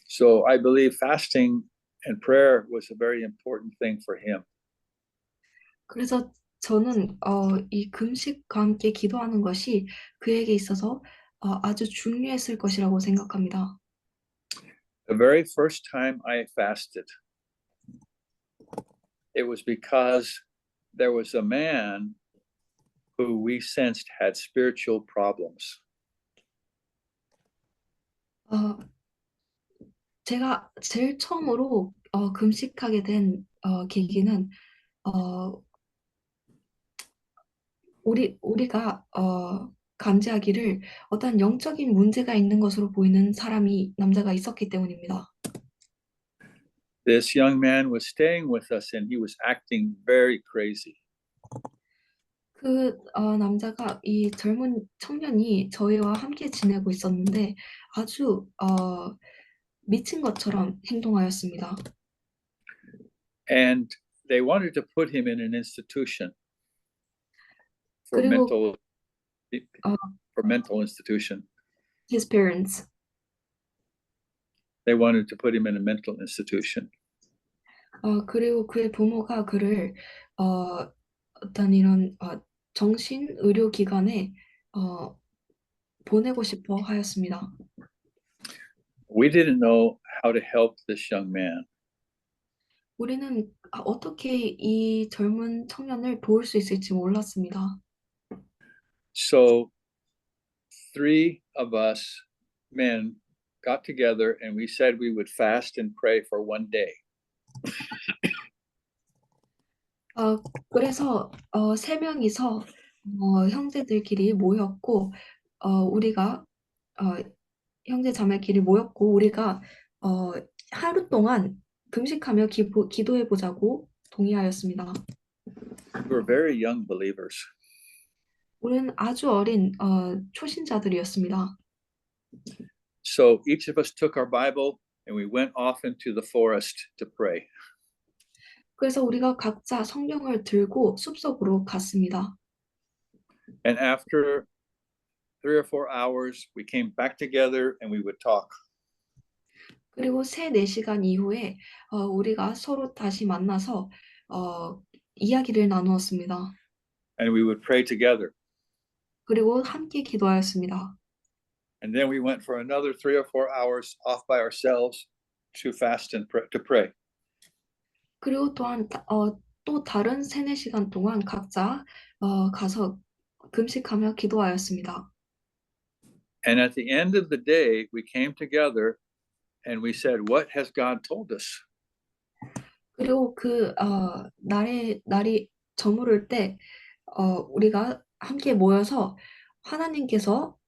So I believe fasting and prayer was a very important thing for him. 그래서 저는 이 금식과 함께 기도하는 것이 그에게 있어서 아주 중요했을 것이라고 생각합니다. The very first time I fasted, it was because there was a man who we sensed had spiritual problems. 제가 제일 처음으로 금식하게 된 계기는 우리가 감지하기를 어떤 영적인 문제가 있는 것으로 보이는 남자가 있었기 때문입니다. This young man was staying with us and he was acting very crazy. 그 남자가 이 젊은 청년이 저희와 함께 지내고 있었는데 아주 미친 것처럼 행동하였습니다. And they wanted to put him in an institution for 그리고 mental institution. his parents They wanted to put him in a mental institution. 그리고 그의 부모가 그를 어떤 이런 정신 의료 기관에 보내고 싶어 하였습니다. We didn't know how to help this young man. 우리는 어떻게 이 젊은 청년을 도울 수 있을지 몰랐습니다. So 3 of us men got together and we said we would fast and pray for 1 day. 그래서 3명이서 형제들끼리 모였고 우리가 형제 자매끼리 모였고 우리가 하루 동안 금식하며 기도해 보자고 동의하였습니다. We were very young believers. 우리는 아주 어린 초신자들이었습니다. So each of us took our Bible and we went off into the forest to pray. 그래서 우리가 각자 성경을 들고 숲속으로 갔습니다. And after 3 or 4 hours, we came back together and we would talk. 그리고 3-4시간 이후에 우리가 서로 다시 만나서 이야기를 나누었습니다. And we would pray together. 그리고 함께 기도하였습니다. And then we went for another 3 or 4 hours off by ourselves to fast and to pray. 그리고 또한 또 다른 3-4시간 동안 각자 가서 금식하며 기도하였습니다. And at the end of the day, we came together and we said, "What has God told us?" 그리고 날이 저무를 때 우리가 함께 모여서 하나님께서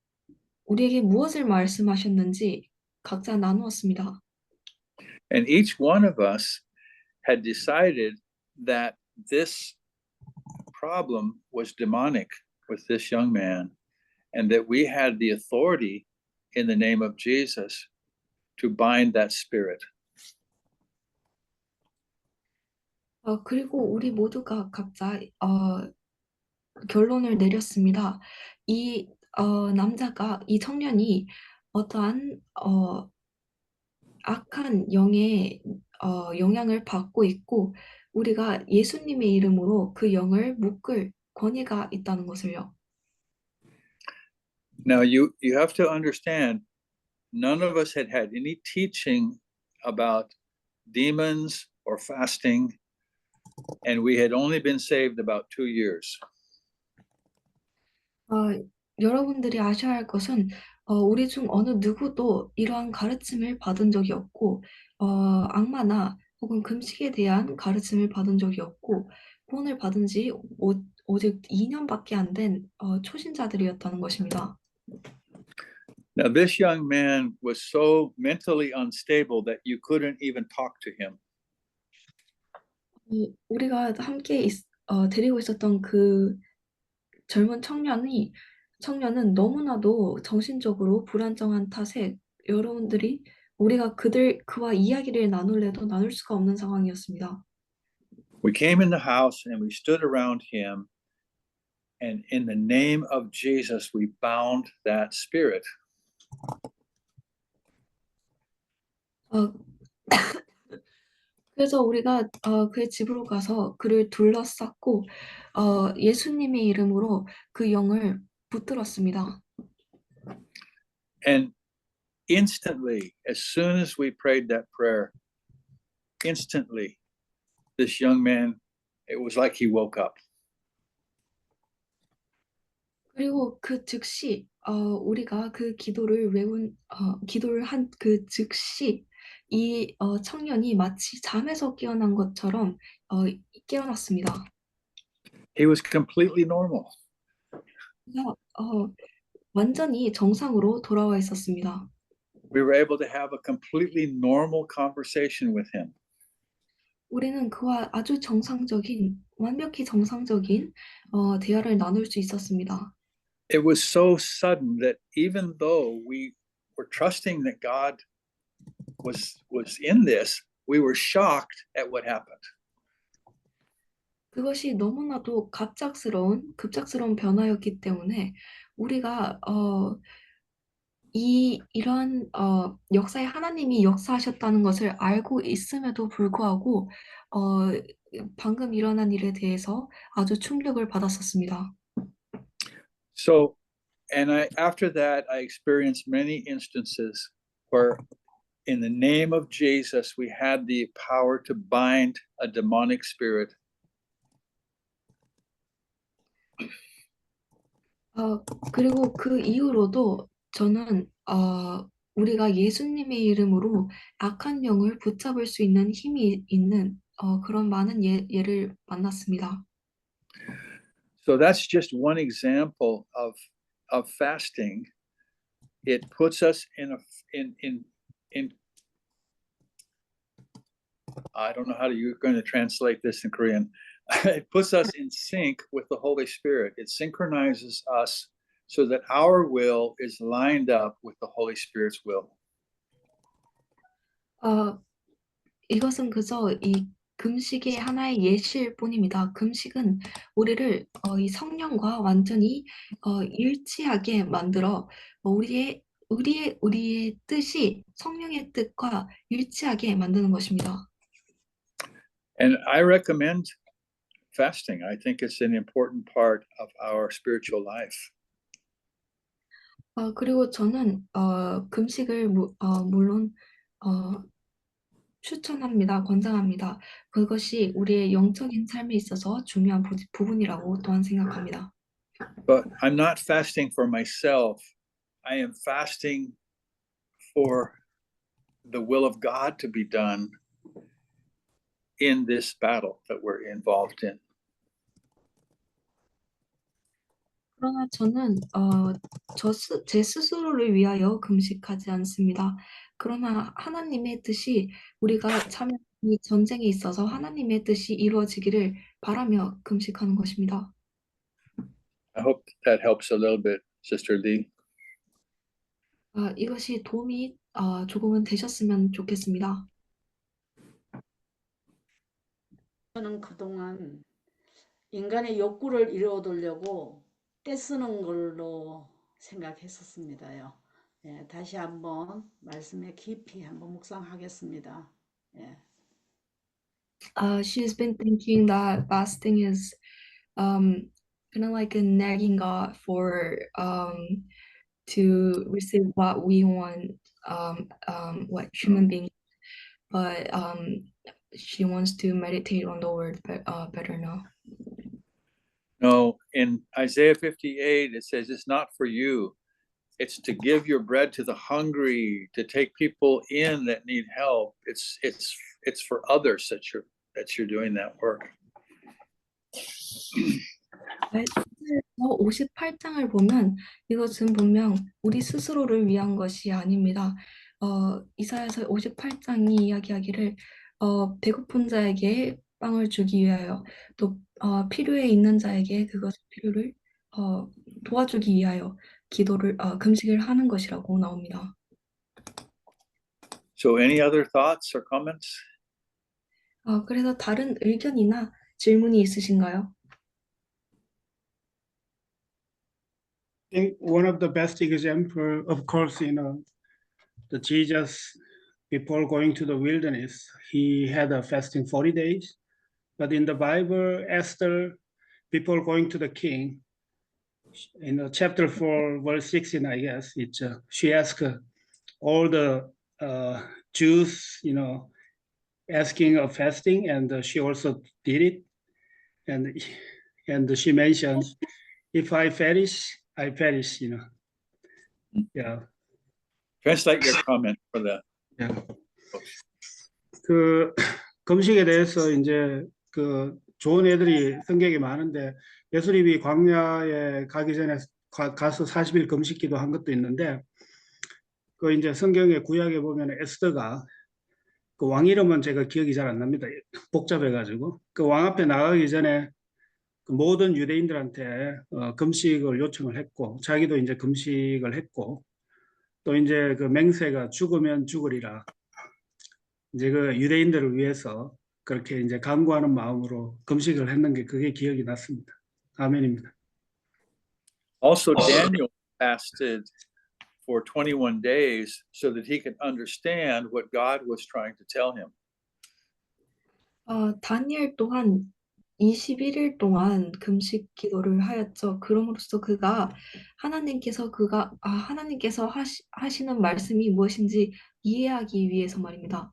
우리에게 무엇을 말씀하셨는지 각자 나누었습니다. And each one of us had decided that this problem was demonic with this young man, and that we had the authority in the name of Jesus to bind that spirit. 그리고 우리 모두가 각자 결론을 내렸습니다. 이 이 청년이 어떠한 악한 영의 영향을 받고 있고 우리가 예수님의 이름으로 그 영을 묶을 권위가 있다는 것을요. Now you have to understand, none of us had had any teaching about demons or fasting, and we had only been saved about 2 years. 여러분들이 아셔야 할 것은 우리 중 어느 누구도 이러한 가르침을 받은 적이 없고 악마나 혹은 금식에 대한 가르침을 받은 적이 없고 구원을 받은 지 오직 2년밖에 안 된 초신자들이었다는 것입니다. Now this young man was so mentally unstable that you couldn't even talk to him. 우리가 함께 데리고 있었던 그 젊은 청년은 너무나도 정신적으로 불안정한 탓에 여러분들이 우리가 그와 이야기를 나눌래도 나눌 수가 없는 상황이었습니다. We came in the house and we stood around him, and in the name of Jesus, we bound that spirit. 그래서 우리가 그의 집으로 가서 그를 둘러쌌고 예수님의 이름으로 그 영을 붙들었습니다. And instantly, as soon as we prayed that prayer, instantly, this young man, it was like he woke up. 그리고 그 즉시 우리가 그 기도를 한 그 즉시 이 청년이 마치 잠에서 깨어난 것처럼 깨어났습니다. He was completely normal. 그래서 완전히 정상으로 돌아와 있었습니다. We were able to have a completely normal conversation with him. 우리는 그와 아주 완벽히 정상적인 대화를 나눌 수 있었습니다. It was so sudden that even though we were trusting that God was in this, we were shocked at what happened. 그것이 너무나도 급작스러운 변화였기 때문에 우리가 이런 역사에 하나님이 역사하셨다는 것을 알고 있음에도 불구하고 어, 방금 일어난 일에 대해서 아주 충격을 받았었습니다. So, and after that, I experienced many instances where, in the name of Jesus, we had the power to bind a demonic spirit. 그리고 그 이후로도 저는 우리가 예수님의 이름으로 악한 영을 붙잡을 수 있는 힘이 있는 그런 많은 예를 만났습니다. So that's just one example of fasting. It puts us in I don't know how you're going to translate this in Korean. It puts us in sync with the Holy Spirit. It synchronizes us so that our will is lined up with the Holy Spirit's will. 이것은 그저 이 금식의 하나의 예시일 뿐입니다. 금식은 우리를 이 성령과 완전히 일치하게 만들어 우리의 뜻이 성령의 뜻과 일치하게 만드는 것입니다. And I recommend fasting. I think it's an important part of our spiritual life. 그리고 저는 금식을 물론 추천합니다. 권장합니다. 그것이 우리의 영적인 삶에 있어서 중요한 부분이라고 또한 생각합니다. But I'm not fasting for myself. I am fasting for the will of God to be done in this battle that we're involved in. 그러나 저는 제 스스로를 위하여 금식하지 않습니다. 그러나 하나님의 뜻이 우리가 참여한 이 전쟁에 있어서 하나님의 뜻이 이루어지기를 바라며 금식하는 것입니다. I hope that helps a little bit, Sister Lee. 이것이 도움이 조금은 되셨으면 좋겠습니다. 저는 그동안 인간의 욕구를 이루어두려고 떼쓰는 걸로 생각했었습니다요. 예, 다시 한번 말씀에 깊이 한번 묵상하겠습니다. 예. She's been thinking that fasting is kind of like a nagging God for to receive what we want, what human beings, but she wants to meditate on the word better now. No, in Isaiah 58, it says it's not for you. It's to give your bread to the hungry, to take people in that need help. It's for others that you're doing that work. 58장을 보면 이것은 분명 우리 스스로를 위한 것이 아닙니다. 이사야서 58장이 이야기하기를 배고픈 자에게 빵을 주기 위하여 또 필요에 있는 자에게 필요를 도와주기 위하여 금식을 하는 것이라고 나옵니다. So any other thoughts or comments? 그래서 다른 의견이나 질문이 있으신가요? I think one of the best example, of course, the Jesus before going to the wilderness, he had a fasting 40 days. But in the Bible, Esther, before going to the king, in chapter 4, verse 16, I guess, she asked all the Jews, asking of fasting, and she also did it. And she mentioned, if I perish, I perish, Yeah. Translate your comment for that. Yeah. 그 금식에 대해서 이제 그 좋은 애들이 성경에 많은데 예수님이 광야에 가기 전에 가서 40일 금식기도 한 것도 있는데 그 이제 성경의 구약에 보면 에스더가 그 왕 이름은 제가 기억이 잘 안 납니다. 복잡해가지고 그 왕 앞에 나가기 전에 그 모든 유대인들한테 금식을 요청을 했고 자기도 이제 금식을 했고 또 이제 그 맹세가 죽으면 죽으리라. 이제 그 유대인들을 위해서 그렇게 이제 간구하는 마음으로 금식을 했는 게 그게 기억이 났습니다. 아멘입니다. Also, Daniel fasted for 21 days so that he could understand what God was trying to tell him. 다니엘 또한 21일 동안 금식 기도를 하였죠. 그럼으로써 하나님께서 하시는 말씀이 무엇인지 이해하기 위해서 말입니다.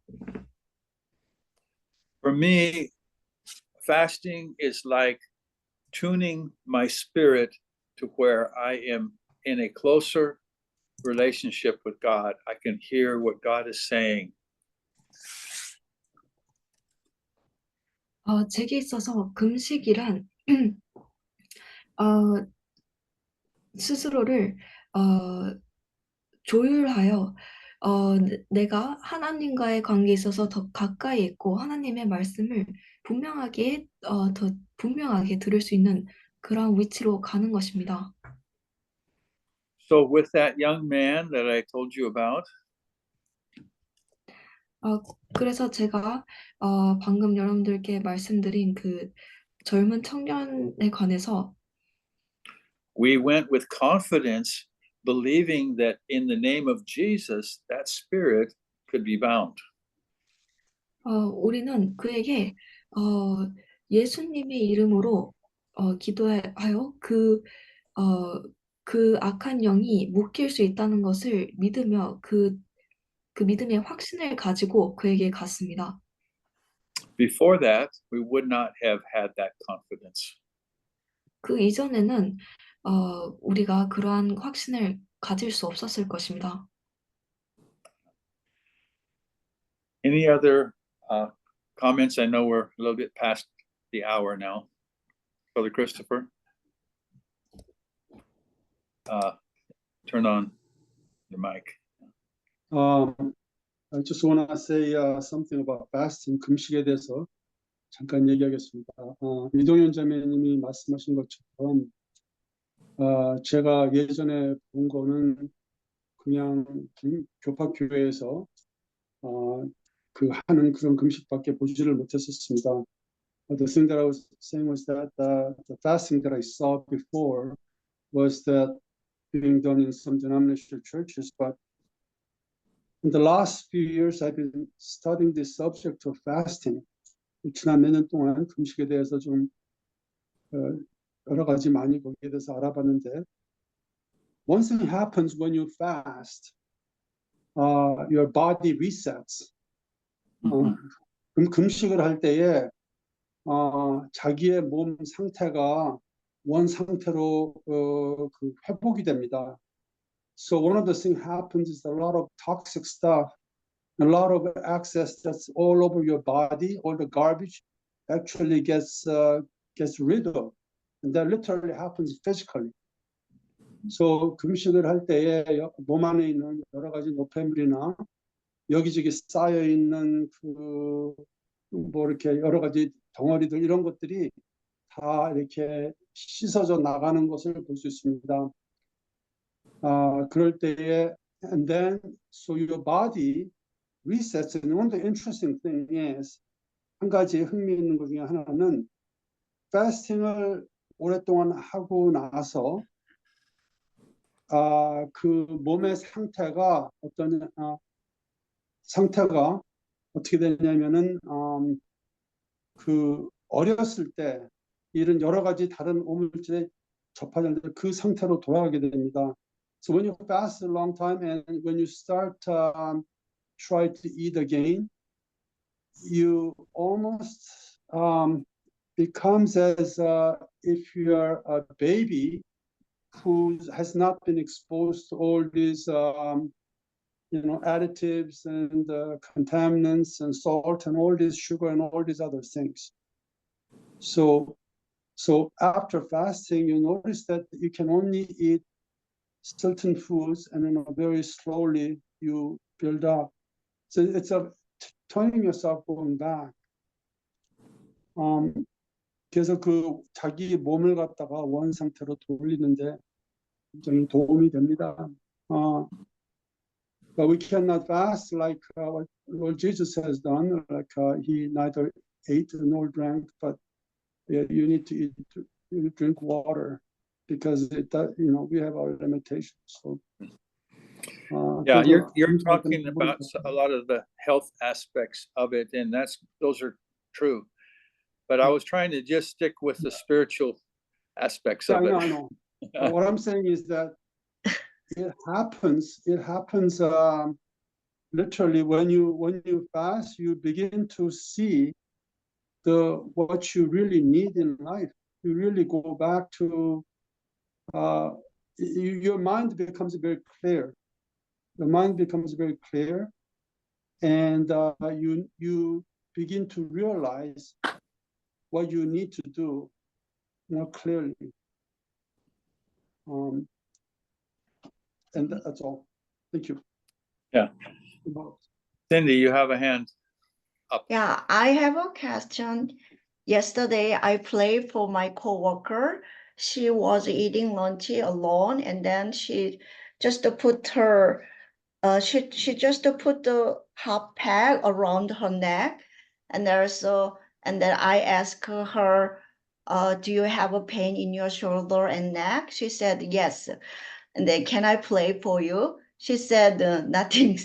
For me, fasting is like tuning my spirit to where I am in a closer relationship with God. I can hear what God is saying. 제게 있어서 금식이란 스스로를 조율하여 내가 하나님과의 관계에 있어서 더 가까이 있고 하나님의 말씀을 더 분명하게 들을 수 있는 그런 위치로 가는 것입니다. So with that young man that I told you about, 그래서 제가 방금 여러분들께 말씀드린 그 젊은 청년에 관해서 we went with confidence, believing that in the name of Jesus, that spirit could be bound. 우리는 그에게 예수님의 이름으로 기도하여 그 악한 영이 묶일 수 있다는 것을 믿으며 그 믿음의 확신을 가지고 그에게 갔습니다. Before that, we would not have had that confidence. 그 이전에는 우리가 그러한 확신을 가질 수 없었을 것입니다. Any other comments? I know we're a little bit past the hour now. Brother Christopher, turn on your mic. I just want to say something about fasting, 금식에 대해서 잠깐 얘기하겠습니다. 이동현 자매님이 말씀하신 것처럼 제가 예전에 본 거는 그냥 교파교회에서 하는 그런 금식밖에 보지를 못했었습니다. The thing that I was saying was that the fasting that I saw before was that being done in some denominational churches, but in the last few years, I've been studying this subject of fasting. 지난 몇 년 동안 금식에 대해서 좀 여러 가지 많이 거기에 대해서 알아봤는데, one thing happens when you fast, your body resets. 금식을 할 때에 자기의 몸 상태가 원 상태로 회복이 됩니다. So one of the things happens is a lot of toxic stuff, a lot of excess that's all over your body, all the garbage actually gets rid of, and that literally happens physically. So 금식을 할 때에 몸 안에 있는 여러 가지 노폐물이나 여기저기 쌓여 있는 이렇게 여러 가지 덩어리들 이런 것들이 다 이렇게 씻어져 나가는 것을 볼 수 있습니다. 그럴 때에 and then so your body resets. And one of the interesting thing is 한 가지 흥미있는 것 중에 하나는 fasting을 오랫동안 하고 나서 그 몸의 상태가 상태가 어떻게 되냐면은 어렸을 때 이런 여러 가지 다른 오물질에 접하는데 그 상태로 돌아가게 됩니다. So when you fast a long time and when you start try to eat again, you almost becomes as if you are a baby who has not been exposed to all these additives and contaminants and salt and all this sugar and all these other things. So after fasting, you notice that you can only eat certain foods, and then very slowly you build up. So it's turning yourself going back. 그래서 자기 몸을 갖다가 원 상태로 돌리는데 굉장히 도움이 됩니다. But we cannot fast like what Lord Jesus has done. Like he neither ate nor drank, but you need to drink water because we have our limitations. So Yeah, 그거 you're 아주 talking 좋은 about a lot of the health aspects of it, and those are true. But I was trying to just stick with the spiritual aspects Yeah, of I it. know, I know. But what I'm saying is that it happens literally when you fast, you begin to see what you really need in life. You really go back to your mind becomes very clear. The mind becomes very clear, and you begin to realize what you need to do more clearly. And that's all. Thank you. Yeah. Cindy, you have a hand up. Yeah, I have a question. Yesterday, I played for my coworker. She was eating lunch alone, and then she just put her, she just put the hot pack around her neck, and and then I asked her, do you have a pain in your shoulder and neck? She said yes. And then, can I play for you? She said, nothing.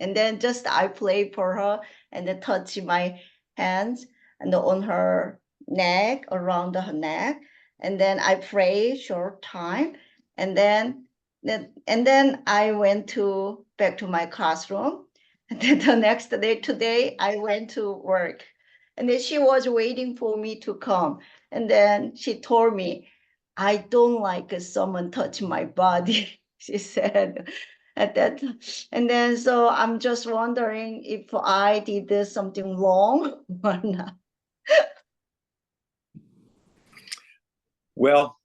And then just I play for her and then touch my hands and on her neck, around her neck. And then I pray short time. And then I went back to my classroom. And then the next day, today, I went to work. And then she was waiting for me to come. And then she told me, I don't like someone touch my body, she said at that. And then so I'm just wondering if I did something wrong or not. Well,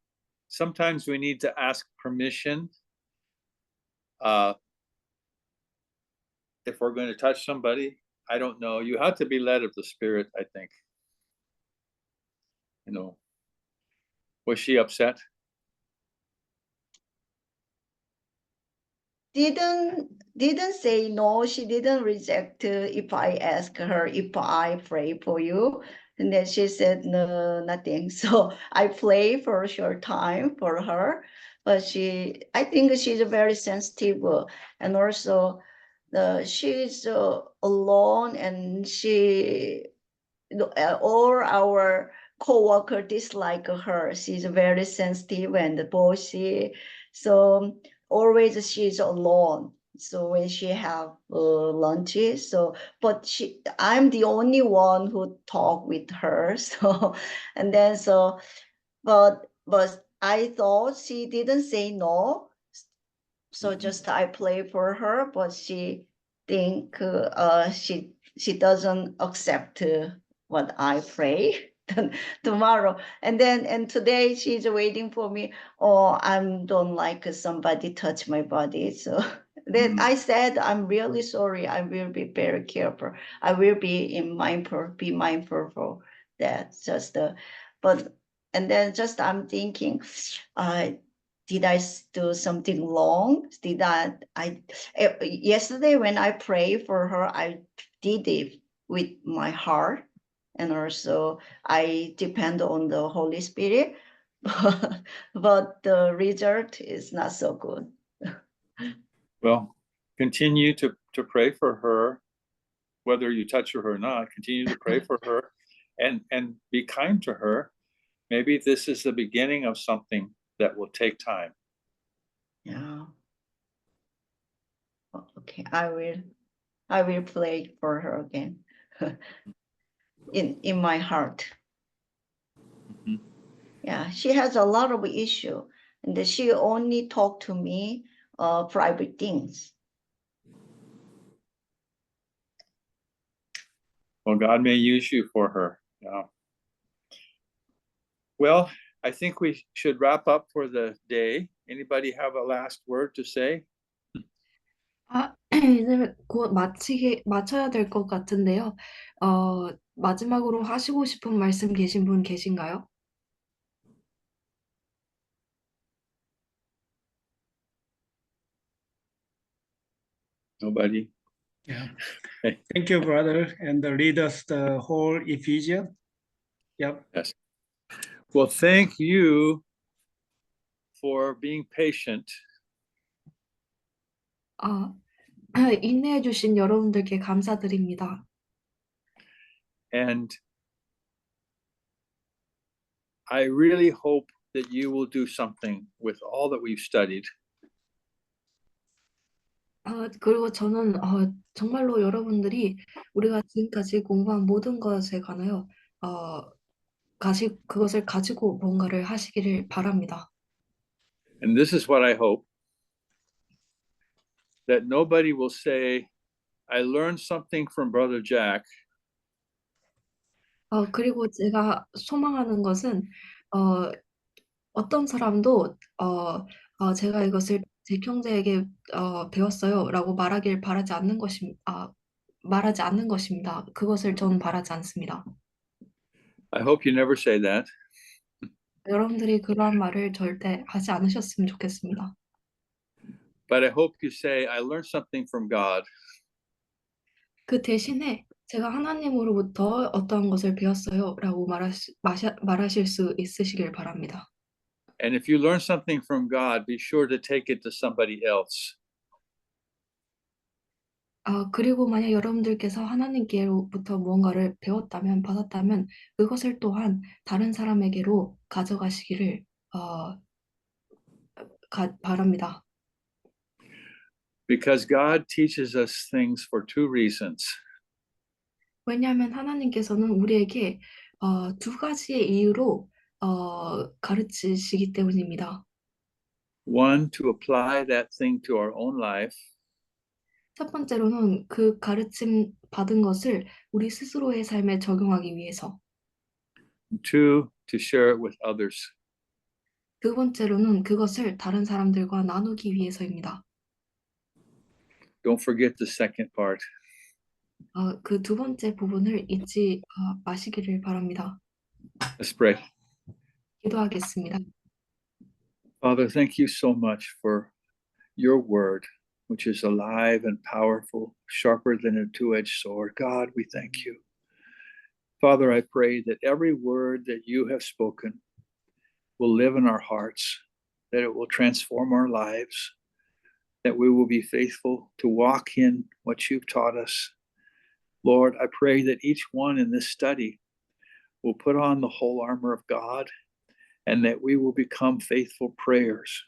sometimes we need to ask permission if we're going to touch somebody. I don't know. You have to be led of the Spirit, I think. You know, was she upset? Didn't say no. She didn't reject if I ask her if I pray for you. And then she said no, nothing. So I play for a short time for her, but I think she's very sensitive, and also she's alone, and all our co-worker dislike her. She's very sensitive and bossy, so always she's alone. So when she have lunches, but I'm the only one who talk with her. So, and then but I thought she didn't say no. So just I play for her, but she think she doesn't accept what I pray tomorrow. And today she's waiting for me. Oh, I don't like somebody touch my body. So then I said, I'm really sorry. I will be very careful. I will be mindful for that. But and then just I'm thinking, did I do something wrong? Yesterday when I prayed for her, I did it with my heart, and also I depend on the Holy Spirit, but the result is not so good. Well, continue to pray for her, whether you touch her or not. Continue to pray for her, and be kind to her. Maybe this is the beginning of something that will take time. Yeah. Okay, I will pray for her again in my heart. Mhm. Yeah, she has a lot of issue, and she only talk to me private things. Well, God may use you for her. Yeah. Well, I think we should wrap up for the day. Anybody have a last word to say? 아, 이제 곧 마쳐야 될 것 같은데요. 마지막으로 하시고 싶은 말씀 계신 분 계신가요? Nobody? Yeah. Thank you, brother, and lead us the whole Ephesians. Yep. Yes. Well, thank you for being patient 아, 인내해 주신 여러분들께 감사드립니다. And I really hope that you will do something with all that we've studied. 그리고 저는 정말로 여러분들이 우리가 지금까지 공부한 모든 것에 관하여 그것을 가지고 뭔가를 하시기를 바랍니다. And this is what I hope, that nobody will say, I learned something from Brother Jack, 그리고 제가 소망하는 것은 어떤 사람도 제가 이것을 제 형제에게 배웠어요라고 말하지 않는 것입니다. 그것을 저는 바라지 않습니다. I hope you never say that. 여러분들이 그러한 말을 절대 하지 않으셨으면 좋겠습니다. But I hope you say, I learned something from God. 그 대신에 제가 하나님으로부터 어떠한 것을 배웠어요라고 말하실 수 있으시길 바랍니다. And if you learn something from God, be sure to take it to somebody else. 그리고 만약 여러분들께서 하나님께로부터 무언가를 받았다면 그것을 또한 다른 사람에게로 가져가시기를 바랍니다. Because God teaches us things for two reasons. 왜냐하면 하나님께서는 우리에게 두 가지의 이유로 가르치시기 때문입니다. One, to apply that thing to our own life. 첫 번째로는 그 가르침 받은 것을 우리 스스로의 삶에 적용하기 위해서. Two, to share it with others. 두 번째로는 그것을 다른 사람들과 나누기 위해서입니다. Don't forget the second part. 그 두 번째 부분을 잊지 마시기를 바랍니다. Let's pray. 기도하겠습니다. Father, thank you so much for your word, which is alive and powerful, sharper than a two-edged sword. God, we thank you. Father, I pray that every word that you have spoken will live in our hearts, that it will transform our lives, that we will be faithful to walk in what you've taught us. Lord, I pray that each one in this study will put on the whole armor of God and that we will become faithful prayers,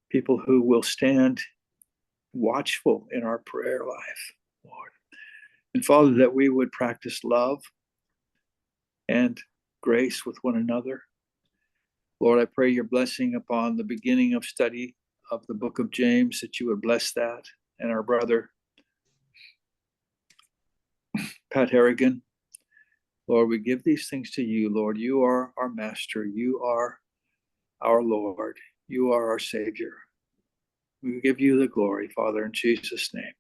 people who will stand watchful in our prayer life, Lord. And Father, that we would practice love and grace with one another. Lord, I pray your blessing upon the beginning of study of the book of James, that you would bless that, and our brother, Pat Harrigan. Lord, we give these things to you, Lord. You are our master. You are our Lord. You are our Savior. We give you the glory, Father, in Jesus' name.